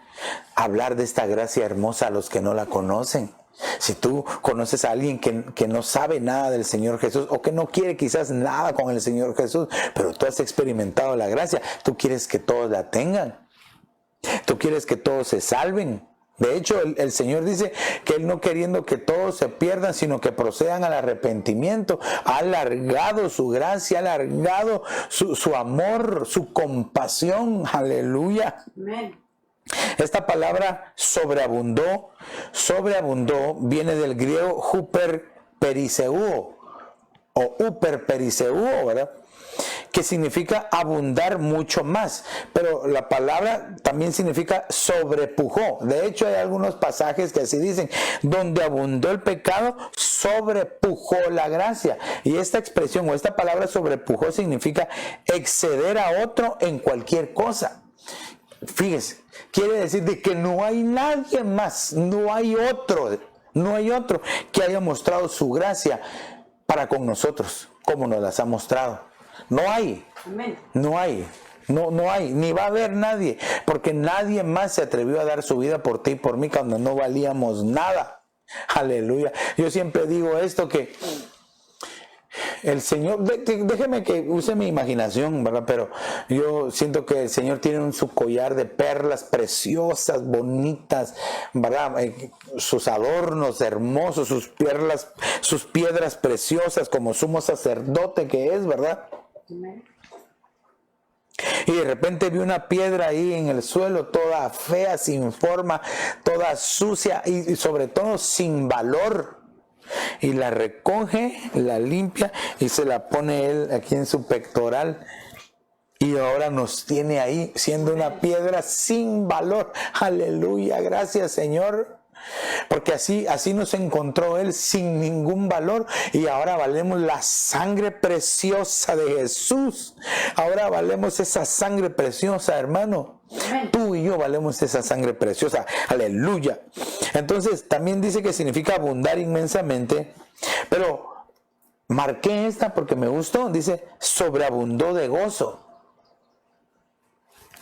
Hablar de esta gracia hermosa a los que no la conocen. Si tú conoces a alguien que no sabe nada del Señor Jesús o que no quiere quizás nada con el Señor Jesús, pero tú has experimentado la gracia, tú quieres que todos la tengan, tú quieres que todos se salven. De hecho, el Señor dice que Él no queriendo que todos se pierdan, sino que procedan al arrepentimiento, ha alargado su gracia, ha alargado su amor, su compasión. Aleluya. Amén. Esta palabra sobreabundó viene del griego huperperiseuo o huperperiseuo, ¿verdad? Que significa abundar mucho más, pero la palabra también significa sobrepujó. De hecho, hay algunos pasajes que así dicen, donde abundó el pecado, sobrepujó la gracia. Y esta expresión o esta palabra sobrepujó significa exceder a otro en cualquier cosa. Fíjese, quiere decir de que no hay nadie más, no hay otro que haya mostrado su gracia para con nosotros, como nos las ha mostrado. No hay, no hay, ni va a haber nadie, porque nadie más se atrevió a dar su vida por ti y por mí cuando no valíamos nada. Aleluya. Yo siempre digo esto, que el Señor, déjeme que use mi imaginación, ¿verdad? Pero yo siento que el Señor tiene su collar de perlas preciosas, bonitas, ¿verdad? Sus adornos hermosos, sus piedras preciosas, como sumo sacerdote que es, ¿verdad? Y de repente vi una piedra ahí en el suelo, toda fea, sin forma, toda sucia y sobre todo sin valor. Y la recoge, la limpia y se la pone Él aquí en su pectoral. Y ahora nos tiene ahí siendo una piedra sin valor. Aleluya, gracias Señor. Porque así nos encontró Él sin ningún valor. Y ahora valemos la sangre preciosa de Jesús. Ahora valemos esa sangre preciosa, hermano. Tú y yo valemos esa sangre preciosa. Aleluya. Entonces también dice que significa abundar inmensamente. Pero marqué esta porque me gustó. Dice sobreabundó de gozo.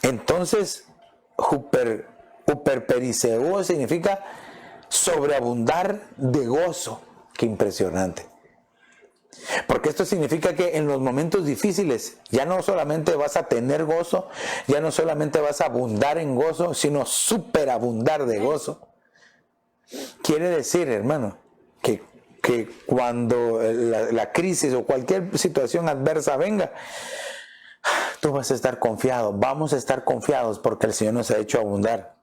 Entonces huperperiseuo significa sobreabundar de gozo. Qué impresionante. Porque esto significa que en los momentos difíciles ya no solamente vas a tener gozo, ya no solamente vas a abundar en gozo, sino superabundar de gozo. Quiere decir, hermano, que cuando la crisis o cualquier situación adversa venga, tú vas a estar confiado, vamos a estar confiados porque el Señor nos ha hecho abundar.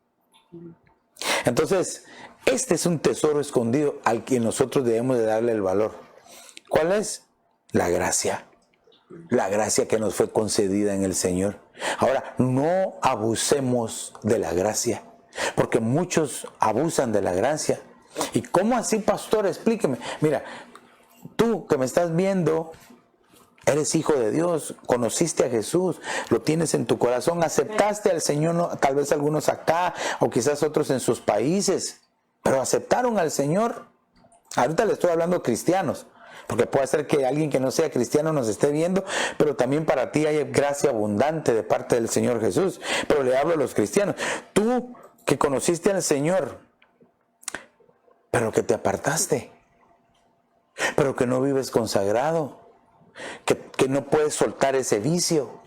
Entonces, este es un tesoro escondido al que nosotros debemos de darle el valor. ¿Cuál es? La gracia. La gracia que nos fue concedida en el Señor. Ahora, no abusemos de la gracia, porque muchos abusan de la gracia. ¿Y cómo así, pastor? Explíqueme. Mira, tú que me estás viendo, eres hijo de Dios, conociste a Jesús, lo tienes en tu corazón, aceptaste al Señor, ¿no? Tal vez algunos acá o quizás otros en sus países, pero aceptaron al Señor. Ahorita le estoy hablando cristianos. Porque puede ser que alguien que no sea cristiano nos esté viendo, pero también para ti hay gracia abundante de parte del Señor Jesús. Pero le hablo a los cristianos. Tú que conociste al Señor, pero que te apartaste, pero que no vives consagrado, que no puedes soltar ese vicio,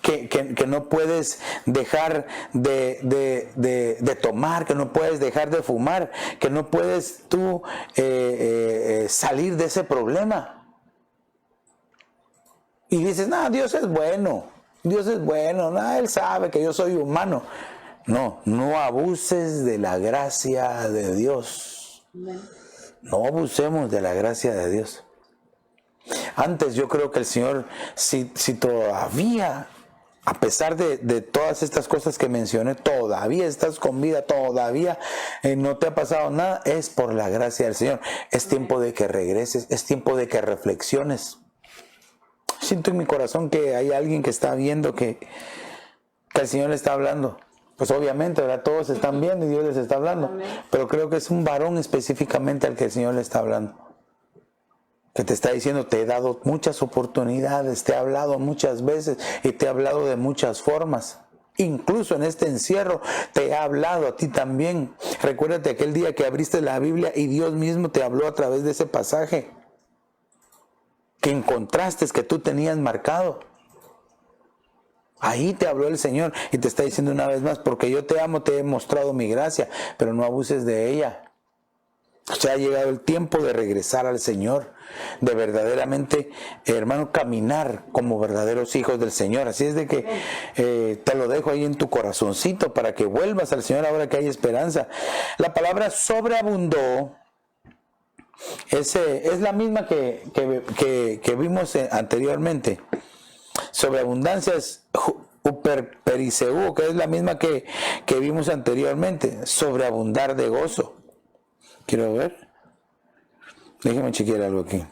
que no puedes dejar de tomar, que no puedes dejar de fumar, que no puedes tú salir de ese problema. Y dices, no, Dios es bueno, Él sabe que yo soy humano. No abuses de la gracia de Dios. No abusemos de la gracia de Dios. Antes yo creo que el Señor, si todavía, a pesar de todas estas cosas que mencioné, todavía estás con vida, todavía no te ha pasado nada, es por la gracia del Señor. Es tiempo de que regreses, es tiempo de que reflexiones. Siento en mi corazón que hay alguien que está viendo que el Señor le está hablando. Pues obviamente, ¿verdad? Todos están viendo y Dios les está hablando. Amén. Pero creo que es un varón específicamente al que el Señor le está hablando. Que te está diciendo, te he dado muchas oportunidades, te he hablado muchas veces y te he hablado de muchas formas. Incluso en este encierro te he hablado a ti también. Recuérdate aquel día que abriste la Biblia y Dios mismo te habló a través de ese pasaje. Que encontraste, que tú tenías marcado. Ahí te habló el Señor y te está diciendo una vez más, porque yo te amo, te he mostrado mi gracia, pero no abuses de ella. O sea, ha llegado el tiempo de regresar al Señor, de verdaderamente, hermano, caminar como verdaderos hijos del Señor. Así es de que te lo dejo ahí en tu corazoncito para que vuelvas al Señor ahora que hay esperanza. La palabra sobreabundó es la misma que vimos anteriormente. Sobreabundancia es uperperiseu, que es la misma que vimos anteriormente. Sobreabundar de gozo. Quiero ver. Déjeme chequear algo aquí.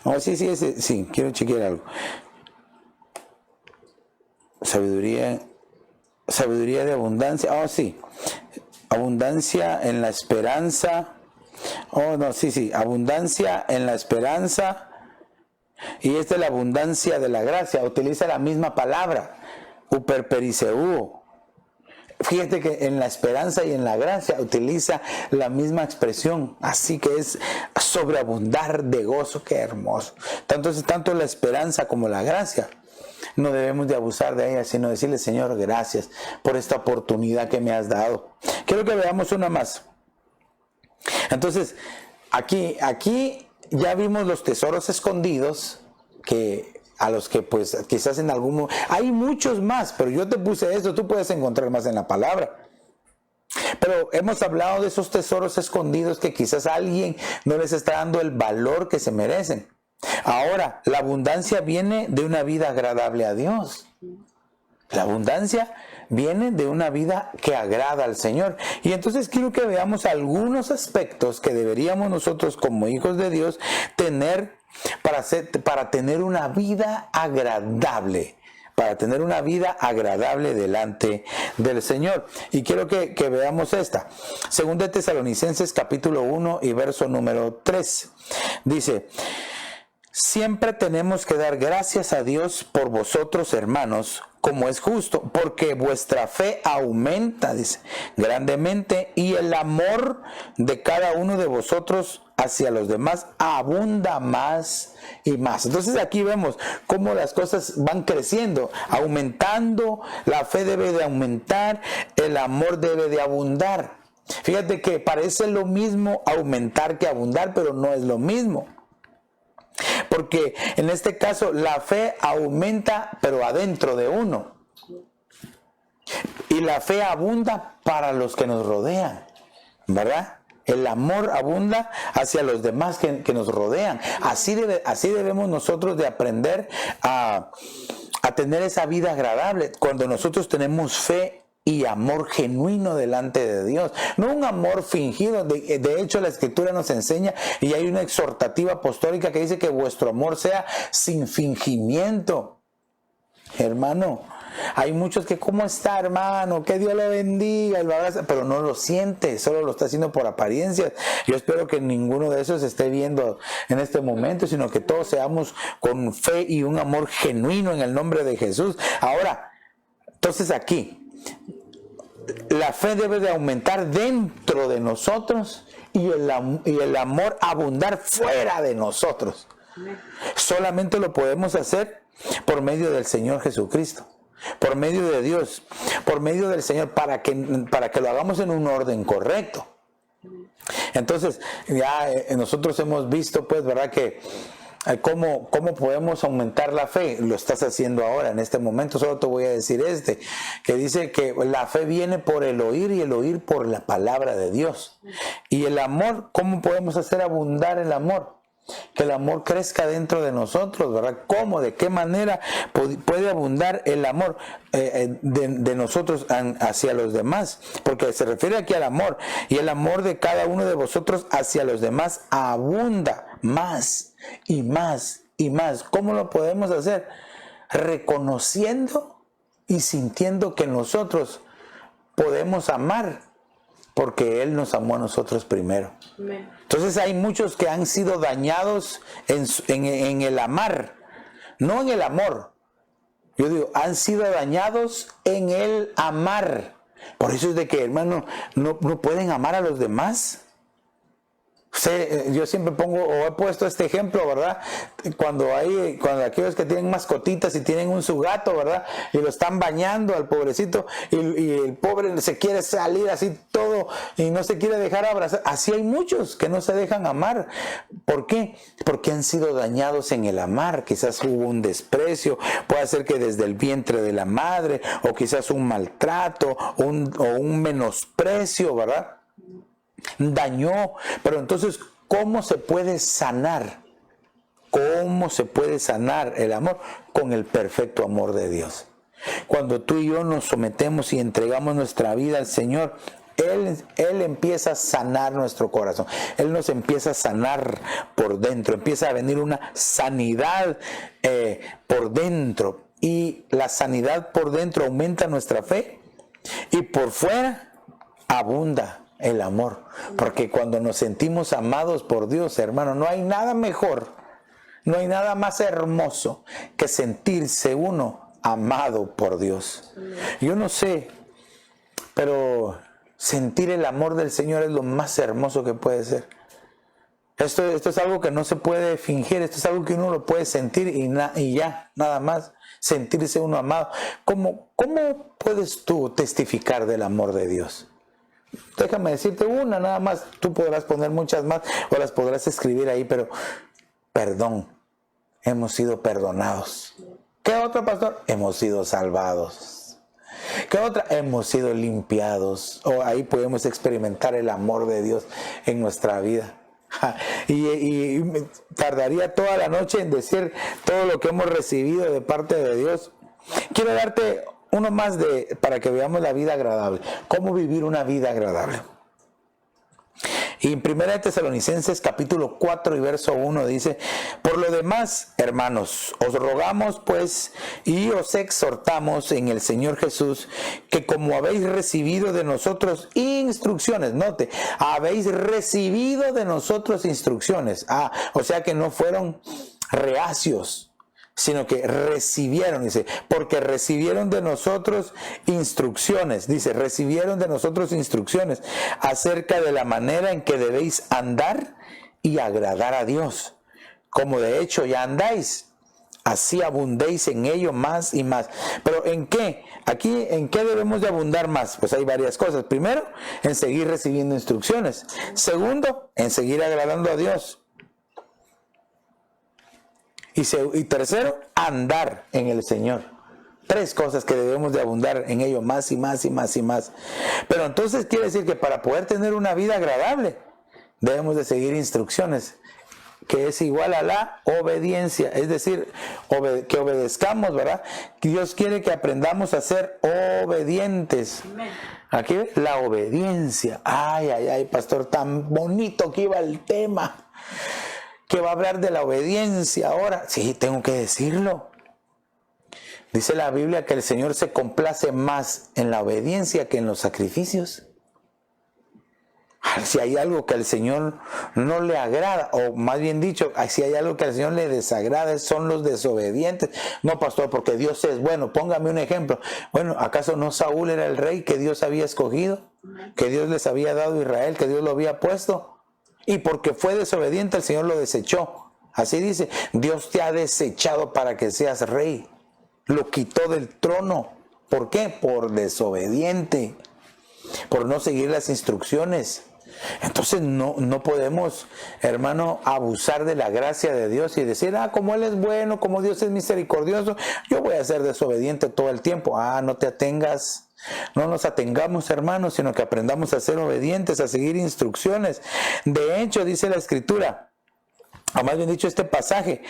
Oh, sí, quiero chequear algo. Sabiduría de abundancia. Oh, sí. Abundancia en la esperanza. Oh, no, sí. Abundancia en la esperanza. Y esta es la abundancia de la gracia. Utiliza la misma palabra. Uperperiseu. Fíjate que en la esperanza y en la gracia utiliza la misma expresión. Así que es sobreabundar de gozo. Qué hermoso. Tanto la esperanza como la gracia. No debemos de abusar de ella, sino decirle, Señor, gracias por esta oportunidad que me has dado. Quiero que veamos una más. Entonces, aquí ya vimos los tesoros escondidos a los que pues quizás en algún momento, hay muchos más, pero yo te puse esto, tú puedes encontrar más en la palabra. Pero hemos hablado de esos tesoros escondidos que quizás alguien no les está dando el valor que se merecen. Ahora, la abundancia viene de una vida agradable a Dios. La abundancia viene de una vida que agrada al Señor. Y entonces quiero que veamos algunos aspectos que deberíamos nosotros como hijos de Dios tener para tener una vida agradable. Para tener una vida agradable delante del Señor. Y quiero que veamos esta. Segunda de Tesalonicenses capítulo 1 y verso número 3. Dice: siempre tenemos que dar gracias a Dios por vosotros, hermanos, como es justo, porque vuestra fe aumenta, dice, grandemente, y el amor de cada uno de vosotros hacia los demás abunda más y más. Entonces aquí vemos cómo las cosas van creciendo, aumentando, la fe debe de aumentar, el amor debe de abundar. Fíjate que parece lo mismo aumentar que abundar, pero no es lo mismo. Porque en este caso la fe aumenta, pero adentro de uno. Y la fe abunda para los que nos rodean, ¿verdad? El amor abunda hacia los demás que nos rodean. Así debemos nosotros de aprender a tener esa vida agradable. Cuando nosotros tenemos fe y amor genuino delante de Dios, no un amor fingido. De hecho, la Escritura nos enseña, y hay una exhortativa apostólica que dice que vuestro amor sea sin fingimiento. Hermano, Hay muchos que, ¿cómo está, hermano? Que Dios lo bendiga, y lo abraza, pero no lo siente, solo lo está haciendo por apariencias. Yo espero que ninguno de esos esté viendo en este momento, sino que todos seamos con fe y un amor genuino en el nombre de Jesús. Ahora, entonces aquí, la fe debe de aumentar dentro de nosotros y el amor abundar fuera de nosotros. Solamente lo podemos hacer por medio del Señor Jesucristo, por medio de Dios, por medio del Señor, para que lo hagamos en un orden correcto. Entonces, ya nosotros hemos visto, pues, ¿verdad?, que ¿cómo podemos aumentar la fe? Lo estás haciendo ahora, en este momento. Solo te voy a decir que dice que la fe viene por el oír y el oír por la palabra de Dios. Y el amor, ¿cómo podemos hacer abundar el amor? Que el amor crezca dentro de nosotros, ¿verdad? ¿Cómo? ¿De qué manera puede abundar el amor de nosotros hacia los demás? Porque se refiere aquí al amor, y el amor de cada uno de vosotros hacia los demás abunda más y más y más. ¿Cómo lo podemos hacer? Reconociendo y sintiendo que nosotros podemos amar, porque Él nos amó a nosotros primero. Amén. Entonces hay muchos que han sido dañados en el amar, no en el amor. Yo digo, han sido dañados en el amar. Por eso es de que, hermano, no pueden amar a los demás. Yo siempre pongo, o he puesto este ejemplo, ¿verdad? Cuando aquellos que tienen mascotitas y tienen su gato, ¿verdad? Y lo están bañando al pobrecito, y el pobre se quiere salir así todo y no se quiere dejar abrazar. Así hay muchos que no se dejan amar. ¿Por qué? Porque han sido dañados en el amar. Quizás hubo un desprecio, puede ser que desde el vientre de la madre, o quizás un maltrato, o un menosprecio, ¿verdad? Dañó. Pero entonces, ¿cómo se puede sanar? ¿Cómo se puede sanar el amor? Con el perfecto amor de Dios. Cuando tú y yo nos sometemos y entregamos nuestra vida al Señor, Él empieza a sanar nuestro corazón. Él nos empieza a sanar por dentro. Empieza a venir una sanidad por dentro. Y la sanidad por dentro aumenta nuestra fe, y por fuera abunda el amor. Porque cuando nos sentimos amados por Dios, hermano, no hay nada mejor, no hay nada más hermoso que sentirse uno amado por Dios. Yo no sé, pero sentir el amor del Señor es lo más hermoso que puede ser. Esto es algo que no se puede fingir, esto es algo que uno lo puede sentir y ya, nada más, sentirse uno amado. ¿Cómo puedes tú testificar del amor de Dios? Déjame decirte una nada más. Tú podrás poner muchas más o las podrás escribir ahí, pero perdón, hemos sido perdonados. ¿Qué otro, pastor? Hemos sido salvados. ¿Qué otra? Hemos sido limpiados. O ahí podemos experimentar el amor de Dios en nuestra vida. Y tardaría toda la noche en decir todo lo que hemos recibido de parte de Dios. Quiero darte uno más para que veamos la vida agradable. ¿Cómo vivir una vida agradable? Y en 1 Tesalonicenses capítulo 4 y verso 1 dice: por lo demás, hermanos, os rogamos pues y os exhortamos en el Señor Jesús, que como habéis recibido de nosotros instrucciones, note, habéis recibido de nosotros instrucciones. O sea que no fueron reacios, sino que recibieron, dice, porque recibieron de nosotros instrucciones, dice, recibieron de nosotros instrucciones acerca de la manera en que debéis andar y agradar a Dios, como de hecho ya andáis, así abundéis en ello más y más. Pero ¿en qué? Aquí, ¿en qué debemos de abundar más? Pues hay varias cosas. Primero, en seguir recibiendo instrucciones. Segundo, en seguir agradando a Dios. Y tercero, andar en el Señor. 3 cosas que debemos de abundar en ello más y más y más y más. Pero entonces quiere decir que para poder tener una vida agradable, debemos de seguir instrucciones, que es igual a la obediencia. Es decir, que obedezcamos, ¿verdad? Dios quiere que aprendamos a ser obedientes. Aquí la obediencia. Ay, pastor, tan bonito que iba el tema. Que va a hablar de la obediencia ahora. Sí, tengo que decirlo. Dice la Biblia que el Señor se complace más en la obediencia que en los sacrificios. Si hay algo que al Señor no le agrada, o más bien dicho, si hay algo que al Señor le desagrada, son los desobedientes. No, pastor, porque Dios es bueno. Póngame un ejemplo. Bueno, ¿acaso no Saúl era el rey que Dios había escogido? Que Dios les había dado a Israel, que Dios lo había puesto. Y porque fue desobediente, el Señor lo desechó. Así dice, Dios te ha desechado para que seas rey. Lo quitó del trono. ¿Por qué? Por desobediente. Por no seguir las instrucciones. Entonces no podemos, hermano, abusar de la gracia de Dios y decir, como Él es bueno, como Dios es misericordioso, yo voy a ser desobediente todo el tiempo. No te atengas, no nos atengamos, hermanos, sino que aprendamos a ser obedientes, a seguir instrucciones. De hecho, dice la Escritura, o más bien dicho este pasaje,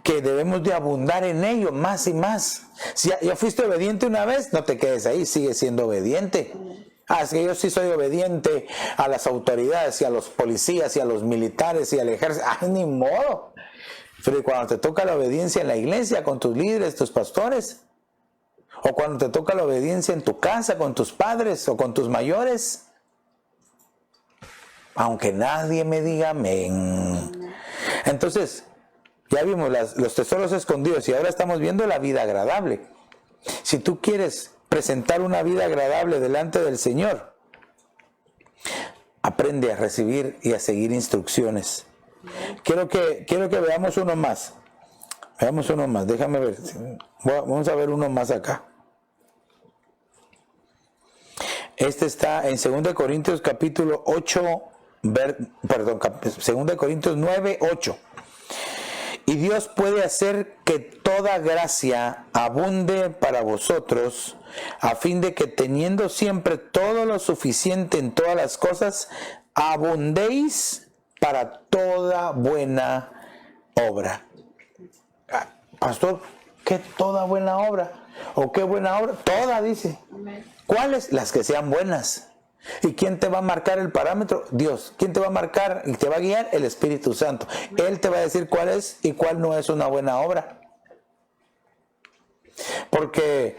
que debemos de abundar en ello más y más. Si ya fuiste obediente una vez, no te quedes ahí, sigue siendo obediente. Es que yo sí soy obediente a las autoridades y a los policías y a los militares y al ejército. Ni modo. Pero cuando te toca la obediencia en la iglesia, con tus líderes, tus pastores, o cuando te toca la obediencia en tu casa, con tus padres o con tus mayores, aunque nadie me diga amén. Entonces, ya vimos los tesoros escondidos y ahora estamos viendo la vida agradable. Si tú quieres presentar una vida agradable delante del Señor, aprende a recibir y a seguir instrucciones. Quiero que veamos uno más. Veamos uno más, déjame ver. Vamos a ver uno más acá. Este está en 2 Corintios capítulo 8, 2 Corintios 9, 8. Y Dios puede hacer que toda gracia abunde para vosotros, a fin de que teniendo siempre todo lo suficiente en todas las cosas, abundéis para toda buena obra. Pastor, ¿qué toda buena obra? ¿O qué buena obra? Toda, dice. ¿Cuáles? Las que sean buenas. ¿Y quién te va a marcar el parámetro? Dios. ¿Quién te va a marcar y te va a guiar? El Espíritu Santo. Él te va a decir cuál es y cuál no es una buena obra. Porque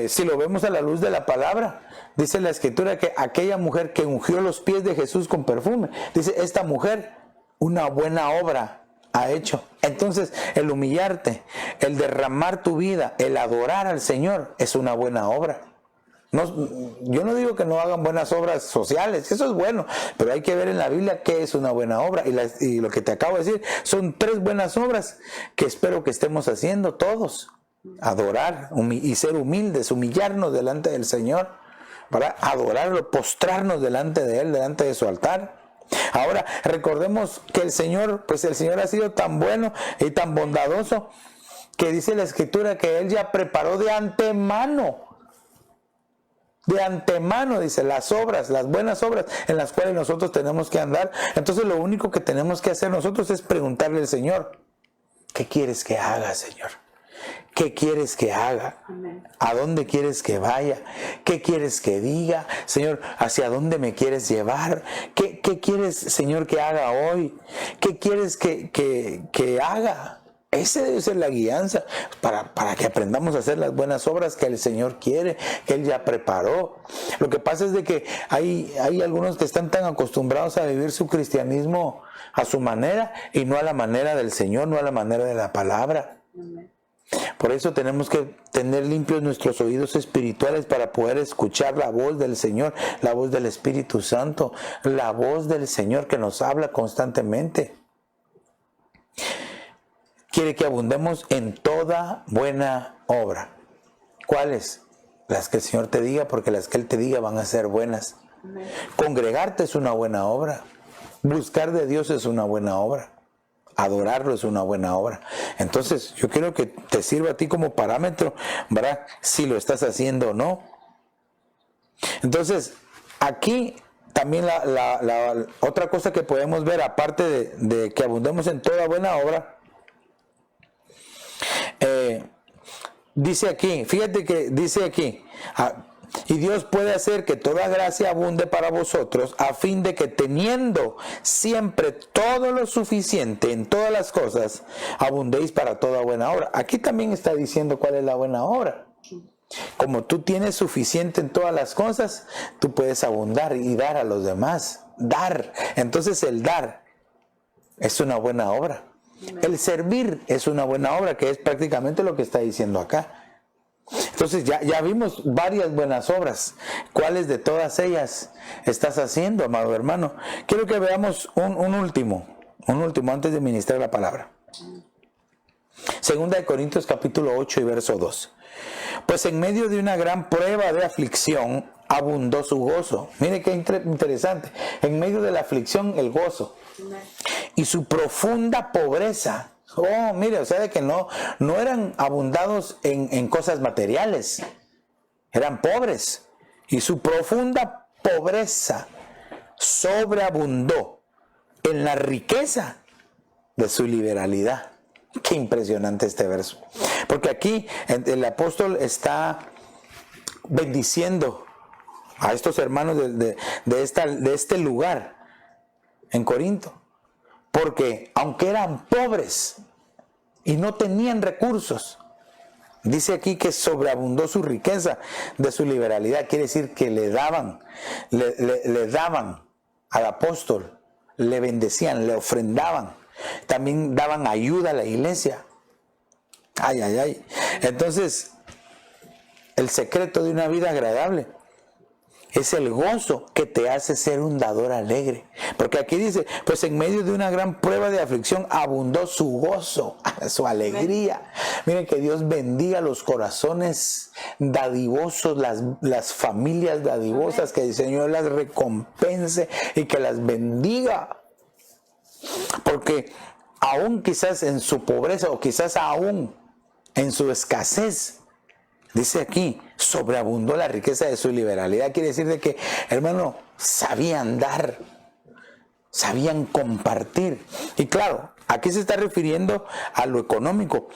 si lo vemos a la luz de la palabra, dice la Escritura que aquella mujer que ungió los pies de Jesús con perfume, dice, esta mujer una buena obra ha hecho. Entonces, el humillarte, el derramar tu vida, el adorar al Señor es una buena obra. Yo no digo que no hagan buenas obras sociales, eso es bueno, pero hay que ver en la Biblia qué es una buena obra. Y lo que te acabo de decir son 3 buenas obras que espero que estemos haciendo todos. Adorar y ser humildes, humillarnos delante del Señor, para adorarlo, postrarnos delante de Él, delante de su altar. Ahora, recordemos que el Señor ha sido tan bueno y tan bondadoso que dice la Escritura que Él ya preparó de antemano, dice, las obras, las buenas obras en las cuales nosotros tenemos que andar. Entonces lo único que tenemos que hacer nosotros es preguntarle al Señor, ¿qué quieres que haga, Señor? ¿Qué quieres que haga? ¿A dónde quieres que vaya? ¿Qué quieres que diga? Señor, ¿hacia dónde me quieres llevar? ¿Qué quieres, Señor, que haga hoy? ¿Qué quieres que haga? Esa debe ser la guianza para que aprendamos a hacer las buenas obras que el Señor quiere, que Él ya preparó. Lo que pasa es de que hay algunos que están tan acostumbrados a vivir su cristianismo a su manera y no a la manera del Señor, no a la manera de la palabra. Por eso tenemos que tener limpios nuestros oídos espirituales para poder escuchar la voz del Señor, la voz del Espíritu Santo, la voz del Señor que nos habla constantemente. Quiere que abundemos en toda buena obra. ¿Cuáles? Las que el Señor te diga, porque las que Él te diga van a ser buenas. Congregarte es una buena obra. Buscar de Dios es una buena obra. Adorarlo es una buena obra. Entonces, yo quiero que te sirva a ti como parámetro, ¿verdad? Si lo estás haciendo o no. Entonces, aquí también la otra cosa que podemos ver, aparte de que abundemos en toda buena obra, dice aquí, fíjate que dice aquí, Y Dios puede hacer que toda gracia abunde para vosotros, a fin de que teniendo siempre todo lo suficiente en todas las cosas, abundéis para toda buena obra. Aquí también está diciendo cuál es la buena obra. Como tú tienes suficiente en todas las cosas, tú puedes abundar y dar a los demás. Dar. Entonces el dar es una buena obra. El servir es una buena obra, que es prácticamente lo que está diciendo acá. Entonces ya vimos varias buenas obras. ¿Cuáles de todas ellas estás haciendo, amado hermano? Quiero que veamos un último antes de ministrar la palabra. Segunda de Corintios capítulo 8 y verso 2. Pues en medio de una gran prueba de aflicción abundó su gozo. Mire qué interesante. En medio de la aflicción, el gozo. Y su profunda pobreza. Oh, mire, o sea, de que no eran abundados en cosas materiales. Eran pobres. Y su profunda pobreza sobreabundó en la riqueza de su liberalidad. Qué impresionante este verso. Porque aquí el apóstol está bendiciendo a estos hermanos de este lugar en Corinto. Porque aunque eran pobres y no tenían recursos, dice aquí que sobreabundó su riqueza de su liberalidad. Quiere decir que le daban al apóstol, le bendecían, le ofrendaban. También daban ayuda a la iglesia. Ay. Entonces, el secreto de una vida agradable es el gozo que te hace ser un dador alegre. Porque aquí dice, pues en medio de una gran prueba de aflicción abundó su gozo, su alegría. Miren, que Dios bendiga los corazones dadivosos, las familias dadivosas, que el Señor las recompense y que las bendiga. Porque aún quizás en su pobreza o quizás aún en su escasez, dice aquí, sobreabundó la riqueza de su liberalidad. Quiere decir de que, hermano, sabían dar, sabían compartir. Y claro, aquí se está refiriendo a lo económico.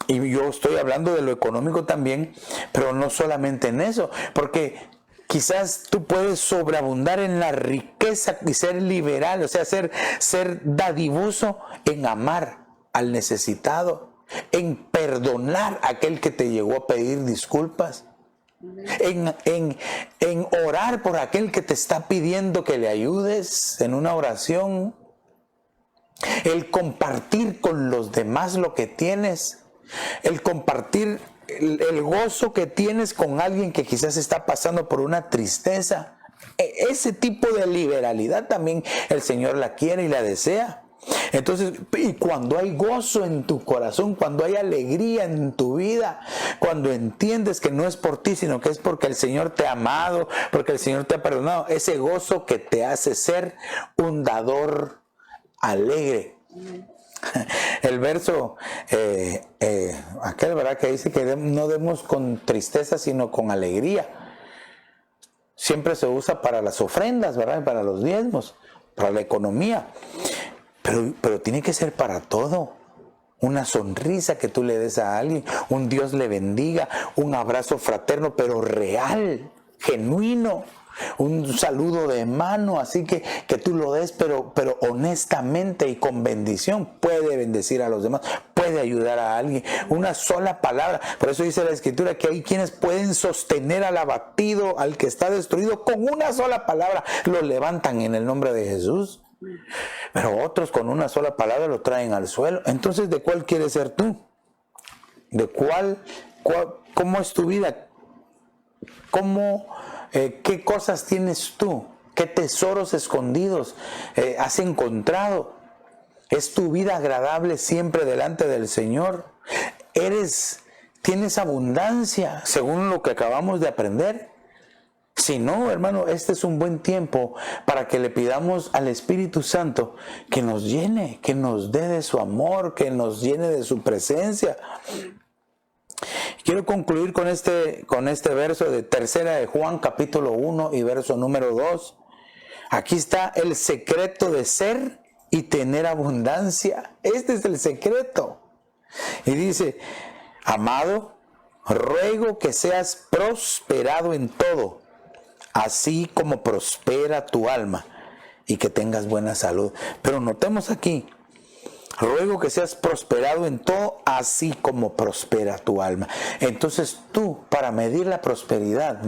Y yo estoy hablando de lo económico también, pero no solamente en eso, porque quizás tú puedes sobreabundar en la riqueza y ser liberal, o sea, ser dadivoso en amar al necesitado, en perdonar a aquel que te llegó a pedir disculpas, en orar por aquel que te está pidiendo que le ayudes en una oración, el compartir con los demás lo que tienes, el compartir el gozo que tienes con alguien que quizás está pasando por una tristeza. Ese tipo de liberalidad también el Señor la quiere y la desea. Entonces, y cuando hay gozo en tu corazón, cuando hay alegría en tu vida, cuando entiendes que no es por ti, sino que es porque el Señor te ha amado, porque el Señor te ha perdonado, ese gozo que te hace ser un dador alegre. El verso aquel, ¿verdad?, que dice que no demos con tristeza sino con alegría, siempre se usa para las ofrendas, ¿verdad?, para los diezmos, para la economía, pero tiene que ser para todo. Una sonrisa que tú le des a alguien, un Dios le bendiga, un abrazo fraterno pero real, genuino, un saludo de mano, así que tú lo des, pero honestamente y con bendición. Puede bendecir a los demás, puede ayudar a alguien. Una sola palabra. Por eso dice la Escritura que hay quienes pueden sostener al abatido, al que está destruido, con una sola palabra. Lo levantan en el nombre de Jesús. Pero otros con una sola palabra lo traen al suelo. Entonces, ¿de cuál quieres ser tú? ¿De cómo es tu vida? ¿Qué cosas tienes tú? ¿Qué tesoros escondidos has encontrado? ¿Es tu vida agradable siempre delante del Señor? ¿Tienes abundancia según lo que acabamos de aprender? Si no, hermano, este es un buen tiempo para que le pidamos al Espíritu Santo que nos llene, que nos dé de su amor, que nos llene de su presencia. Quiero concluir con este verso de 3 de Juan, capítulo 1 y verso número 2. Aquí está el secreto de ser y tener abundancia. Este es el secreto. Y dice, amado, ruego que seas prosperado en todo, así como prospera tu alma, y que tengas buena salud. Pero notemos aquí, ruego que seas prosperado en todo, así como prospera tu alma. Entonces tú, para medir la prosperidad,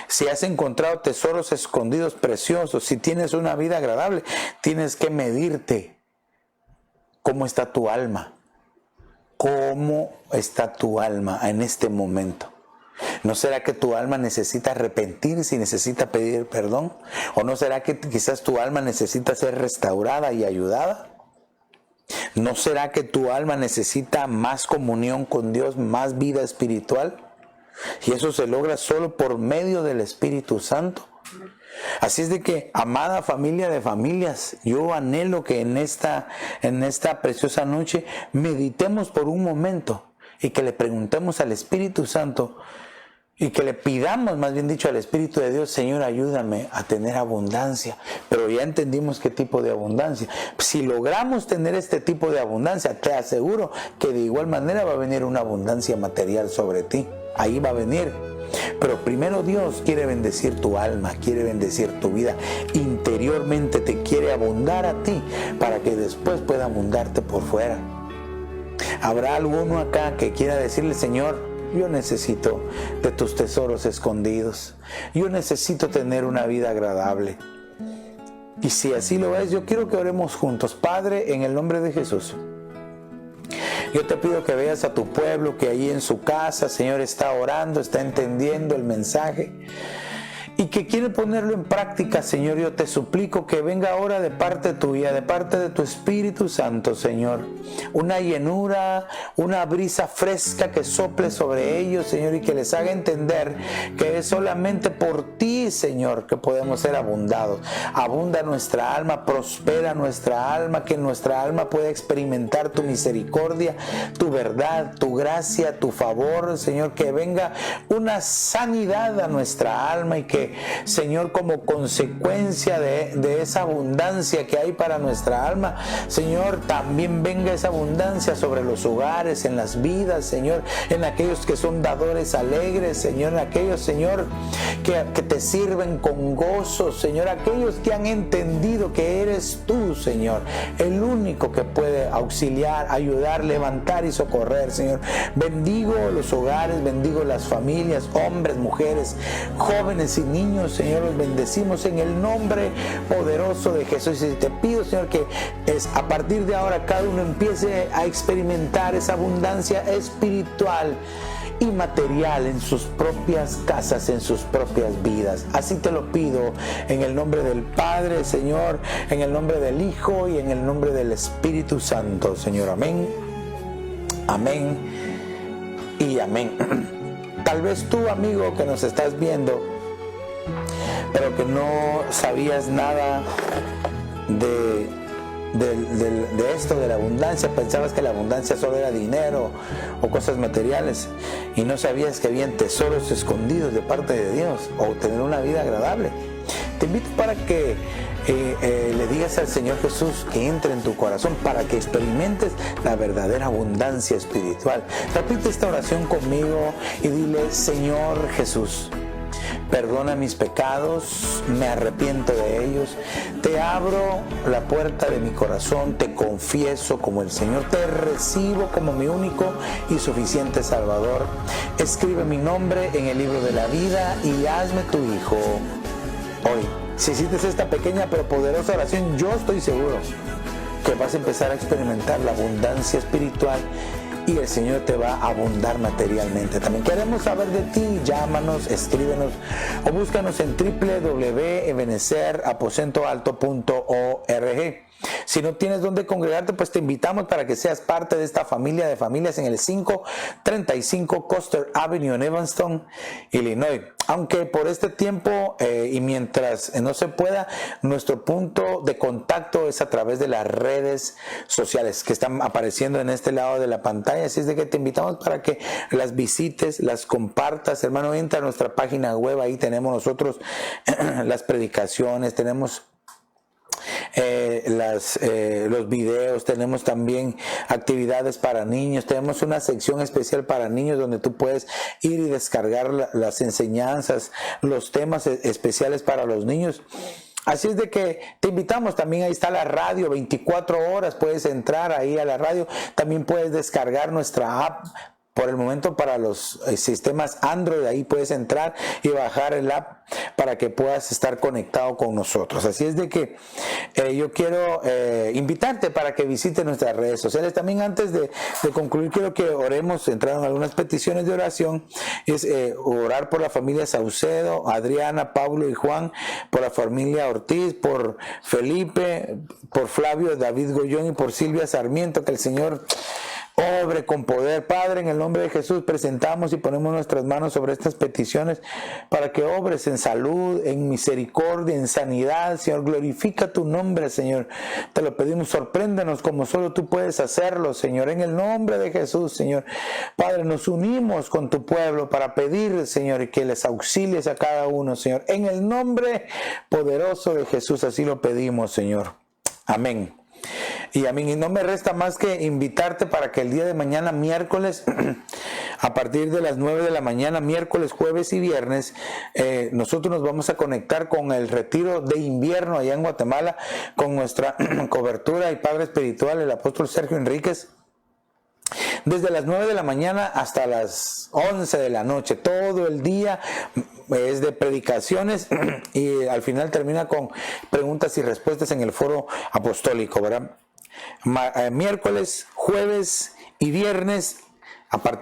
si has encontrado tesoros escondidos preciosos, si tienes una vida agradable, tienes que medirte cómo está tu alma. ¿Cómo está tu alma en este momento? ¿No será que tu alma necesita arrepentirse y necesita pedir perdón? ¿O no será que quizás tu alma necesita ser restaurada y ayudada? ¿No será que tu alma necesita más comunión con Dios, más vida espiritual? Y eso se logra solo por medio del Espíritu Santo. Así es de que, amada familia de familias, yo anhelo que en esta preciosa noche meditemos por un momento y que le preguntemos al Espíritu Santo y que le pidamos, más bien dicho, al Espíritu de Dios: Señor, ayúdame a tener abundancia. Pero ya entendimos qué tipo de abundancia. Si logramos tener este tipo de abundancia, te aseguro que de igual manera va a venir una abundancia material sobre ti. Ahí va a venir. Pero primero Dios quiere bendecir tu alma, quiere bendecir tu vida. Interiormente te quiere abundar a ti para que después pueda abundarte por fuera. ¿Habrá alguno acá que quiera decirle: Señor, yo necesito de tus tesoros escondidos? Yo necesito tener una vida agradable. Y si así lo es, yo quiero que oremos juntos. Padre, en el nombre de Jesús, yo te pido que veas a tu pueblo que ahí en su casa, Señor, está orando, está entendiendo el mensaje y que quiere ponerlo en práctica. Señor, yo te suplico que venga ahora de parte tuya, de parte de tu Espíritu Santo, Señor, una llenura, una brisa fresca que sople sobre ellos, Señor, y que les haga entender que es solamente por ti, Señor, que podemos ser abundados. Abunda nuestra alma, prospera nuestra alma, que nuestra alma pueda experimentar tu misericordia, tu verdad, tu gracia, tu favor, Señor, que venga una sanidad a nuestra alma y que, Señor, como consecuencia de esa abundancia que hay para nuestra alma, Señor, también venga esa abundancia sobre los hogares, en las vidas, Señor, en aquellos que son dadores alegres, Señor, en aquellos, Señor, que te sirven con gozo, Señor, aquellos que han entendido que eres tú, Señor, el único que puede auxiliar, ayudar, levantar y socorrer, Señor. Bendigo los hogares, bendigo las familias, hombres, mujeres, jóvenes y niños, Señor, los bendecimos en el nombre poderoso de Jesús. Y te pido, Señor, que a partir de ahora cada uno empiece a experimentar esa abundancia espiritual y material en sus propias casas, en sus propias vidas. Así te lo pido en el nombre del Padre, Señor, en el nombre del Hijo y en el nombre del Espíritu Santo, Señor. Amén, amén y amén. Tal vez tú, amigo, que nos estás viendo, pero que no sabías nada de esto, de la abundancia, pensabas que la abundancia solo era dinero o cosas materiales y no sabías que habían tesoros escondidos de parte de Dios o tener una vida agradable. Te invito para que le digas al Señor Jesús que entre en tu corazón para que experimentes la verdadera abundancia espiritual. Repite esta oración conmigo y dile: Señor Jesús, perdona mis pecados, me arrepiento de ellos, te abro la puerta de mi corazón, te confieso como el Señor, te recibo como mi único y suficiente Salvador. Escribe mi nombre en el libro de la vida y hazme tu hijo hoy. Si hiciste esta pequeña pero poderosa oración, yo estoy seguro que vas a empezar a experimentar la abundancia espiritual y el Señor te va a abundar materialmente. También queremos saber de ti. Llámanos, escríbenos o búscanos en www.ebenezeraposentoalto.org. Si no tienes dónde congregarte, pues te invitamos para que seas parte de esta familia de familias en el 535 Custer Avenue en Evanston, Illinois. Aunque por este tiempo y mientras no se pueda, nuestro punto de contacto es a través de las redes sociales que están apareciendo en este lado de la pantalla. Así es de que te invitamos para que las visites, las compartas. Hermano, entra a nuestra página web, ahí tenemos nosotros las predicaciones, tenemos los videos, tenemos también actividades para niños, tenemos una sección especial para niños donde tú puedes ir y descargar las enseñanzas, los temas especiales para los niños. Así es de que te invitamos, también ahí está la radio, 24 horas, puedes entrar ahí a la radio, también puedes descargar nuestra app. Por el momento para los sistemas Android, ahí puedes entrar y bajar el app para que puedas estar conectado con nosotros. Así es de que yo quiero invitarte para que visites nuestras redes sociales. También antes de concluir, quiero que oremos, entraron algunas peticiones de oración. Es orar por la familia Saucedo, Adriana, Pablo y Juan, por la familia Ortiz, por Felipe, por Flavio, David Goyón y por Silvia Sarmiento. Que el Señor obre con poder. Padre, en el nombre de Jesús presentamos y ponemos nuestras manos sobre estas peticiones para que obres en salud, en misericordia, en sanidad. Señor, glorifica tu nombre, Señor. Te lo pedimos, sorpréndenos como solo tú puedes hacerlo, Señor, en el nombre de Jesús, Señor. Padre, nos unimos con tu pueblo para pedir, Señor, que les auxilies a cada uno, Señor. En el nombre poderoso de Jesús, así lo pedimos, Señor. Amén. Y a mí no me resta más que invitarte para que el día de mañana, miércoles, a partir de las 9 de la mañana, miércoles, jueves y viernes, nosotros nos vamos a conectar con el retiro de invierno allá en Guatemala, con nuestra cobertura y padre espiritual, el apóstol Sergio Enríquez. Desde las 9 de la mañana hasta las 11 de la noche, todo el día es de predicaciones y al final termina con preguntas y respuestas en el foro apostólico, ¿verdad? Miércoles, jueves y viernes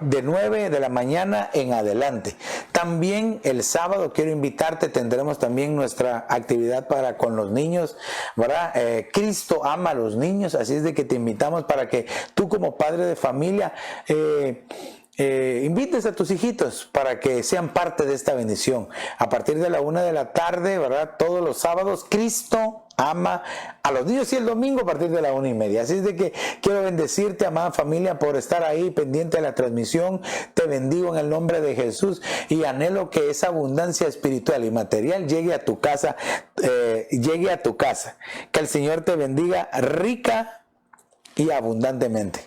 de 9 de la mañana en adelante. También el sábado quiero invitarte, tendremos también nuestra actividad con los niños, ¿verdad? Cristo ama a los niños, así es de que te invitamos para que tú como padre de familia invites a tus hijitos para que sean parte de esta bendición. A partir de la 1 de la tarde, ¿verdad? Todos los sábados, Cristo ama a los niños, y el domingo a partir de la 1:30. Así es de que quiero bendecirte, amada familia, por estar ahí pendiente de la transmisión. Te bendigo en el nombre de Jesús y anhelo que esa abundancia espiritual y material llegue a tu casa, Que el Señor te bendiga rica y abundantemente.